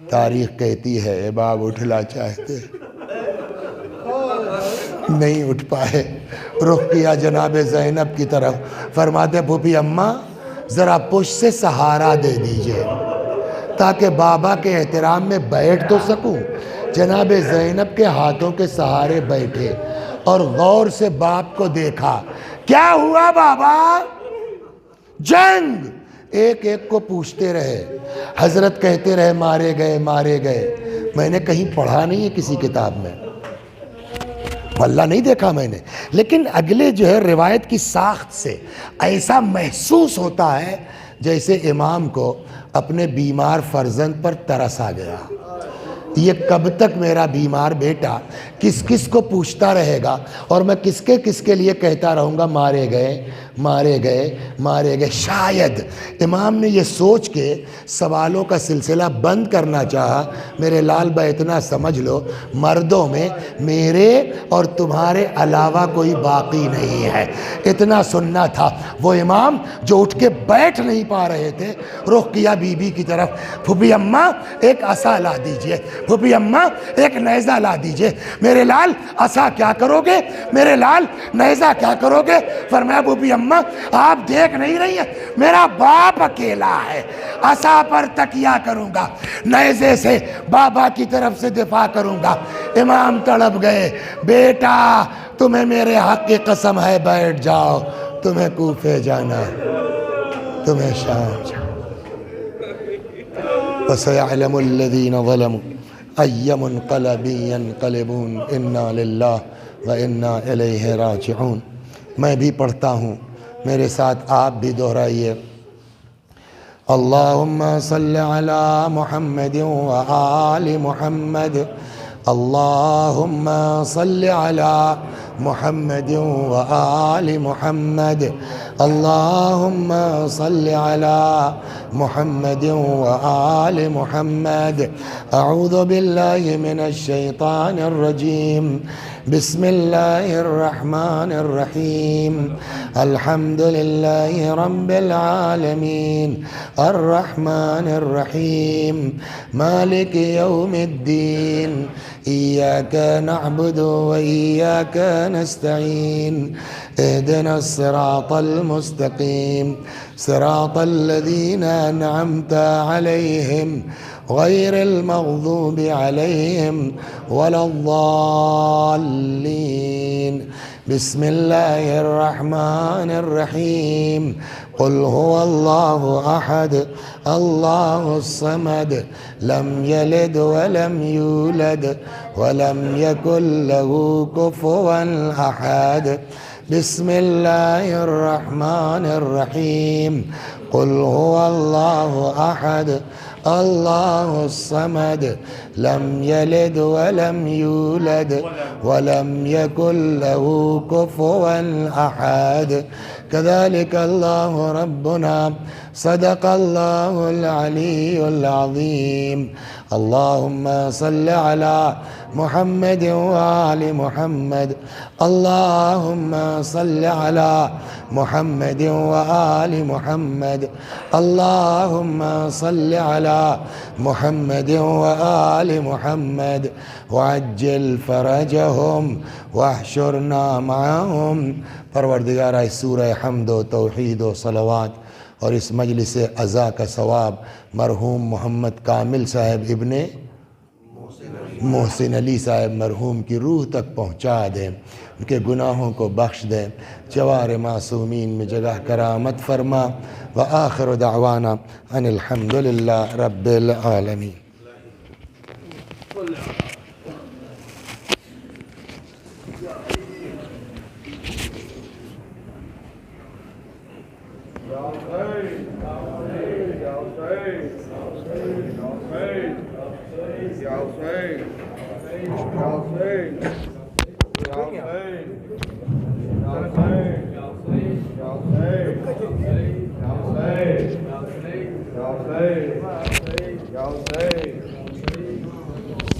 تاریخ کہتی ہے احباب اٹھنا چاہتے نہیں اٹھ پائے، رخ کیا جناب زینب کی طرف، فرماتے پھوپھی اماں ذرا پشت سے سہارا دے دیجئے تاکہ بابا کے احترام میں بیٹھ تو سکوں۔ جناب زینب کے ہاتھوں کے سہارے بیٹھے اور غور سے باپ کو دیکھا، کیا ہوا بابا؟ جنگ! ایک ایک کو پوچھتے رہے، حضرت کہتے رہے مارے گئے مارے گئے۔ میں نے کہیں پڑھا نہیں ہے کسی کتاب میں، واللہ نہیں دیکھا میں نے، لیکن اگلے جو ہے روایت کی ساخت سے ایسا محسوس ہوتا ہے جیسے امام کو اپنے بیمار فرزند پر ترس آ گیا۔ یہ کب تک میرا بیمار بیٹا کس کس کو پوچھتا رہے گا اور میں کس کے لیے کہتا رہوں گا مارے گئے مارے گئے مارے گئے۔ شاید امام نے یہ سوچ کے سوالوں کا سلسلہ بند کرنا چاہا، میرے لال بھائی اتنا سمجھ لو مردوں میں میرے اور تمہارے علاوہ کوئی باقی نہیں ہے، اتنا سننا تھا۔ وہ امام جو اٹھ کے بیٹھ نہیں پا رہے تھے، رخ کیا بی بی کی طرف، پھوپھی اماں ایک عصا لا دیجئے، پھوپھی اماں ایک نیزہ لا دیجئے۔ میرے لال عصا کیا کرو گے؟ میرے لال نیزہ کیا کرو گے؟ فرمایا پھوپھی اماں آپ دیکھ نہیں رہی ہیں، میرا باپ اکیلا ہے، عصا پر تکیہ کروں گا، نیزے سے بابا کی طرف سے دفاع کروں گا۔ امام تڑپ گئے، بیٹا تمہیں میرے حق کی قسم ہے بیٹھ جاؤ، تمہیں کوفے جانا، تمہیں شام جانا۔ وَسَيَعْلَمُ الَّذِينَ ظَلَمُوا أَيَّ مُنْقَلَبٍ يَنْقَلِبُونَ إِنَّا لِلَّهِ وَإِنَّا إِلَيْهِ رَاجِعُونَ۔ میں بھی پڑھتا ہوں، میرے ساتھ آپ بھی دہرائیے۔ اللہم صلی علی محمد وآل محمد، اللہم صلی علی محمد وآل محمد، اللہم صلی علی محمد وآل محمد۔ اعوذ باللہ من الشیطان الرجیم، بسم اللہ الرحمن الرحیم، الحمد للہ رب العالمین، الرحمن الرحیم، مالک یوم الدین، ایاک نعبد و ایاک نستعین، اہدنا الصراط المستقیم، صراط الذین انعمت علیہم غیر المغضوب علیہم ولا الضالین۔ بسم اللہ الرحمن الرحیم، قل هو اللہ احد اللہ الصمد لم یلد ولم یولد ولم یکن له کفوا احد۔ بسم اللہ الرحمن الرحیم، قل هو اللہ احد اللہ الصمد لم یلد ولم یولد ولم یکن له کفوا احد۔ كذلك الله ربنا صدق الله العلي العظيم۔ اللهم صل على محمد وآل محمد، اللهم صل على محمد وآل محمد، اللهم صل على محمد وآل محمد، وعجل فرجهم واحشرنا معهم۔ پروردگارہ اس سورہ حمد و توحید و صلوات اور اس مجلس عزا کا ثواب مرحوم محمد کامل صاحب ابن محسن علی صاحب مرحوم کی روح تک پہنچا دیں، ان کے گناہوں کو بخش دیں، جوار معصومین میں جگہ کرامت فرما۔ وآخر دعوانا ان الحمد للہ رب العالمین۔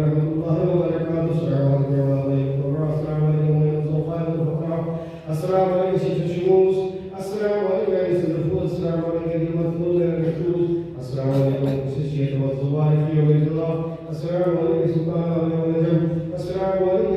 ورحمة الله وبركاته. السلام عليكم ورحمة الله وبركاته. السلام عليكم ورحمة الله وبركاته. السلام عليكم سيد الشموس. السلام عليكم يا سيد الفوز. السلام عليكم يا المطلوب يا المكتوب. السلام عليكم سيد الشيخ والصباح في يوم الله. السلام عليكم سبحان الله ونجم. السلام عليكم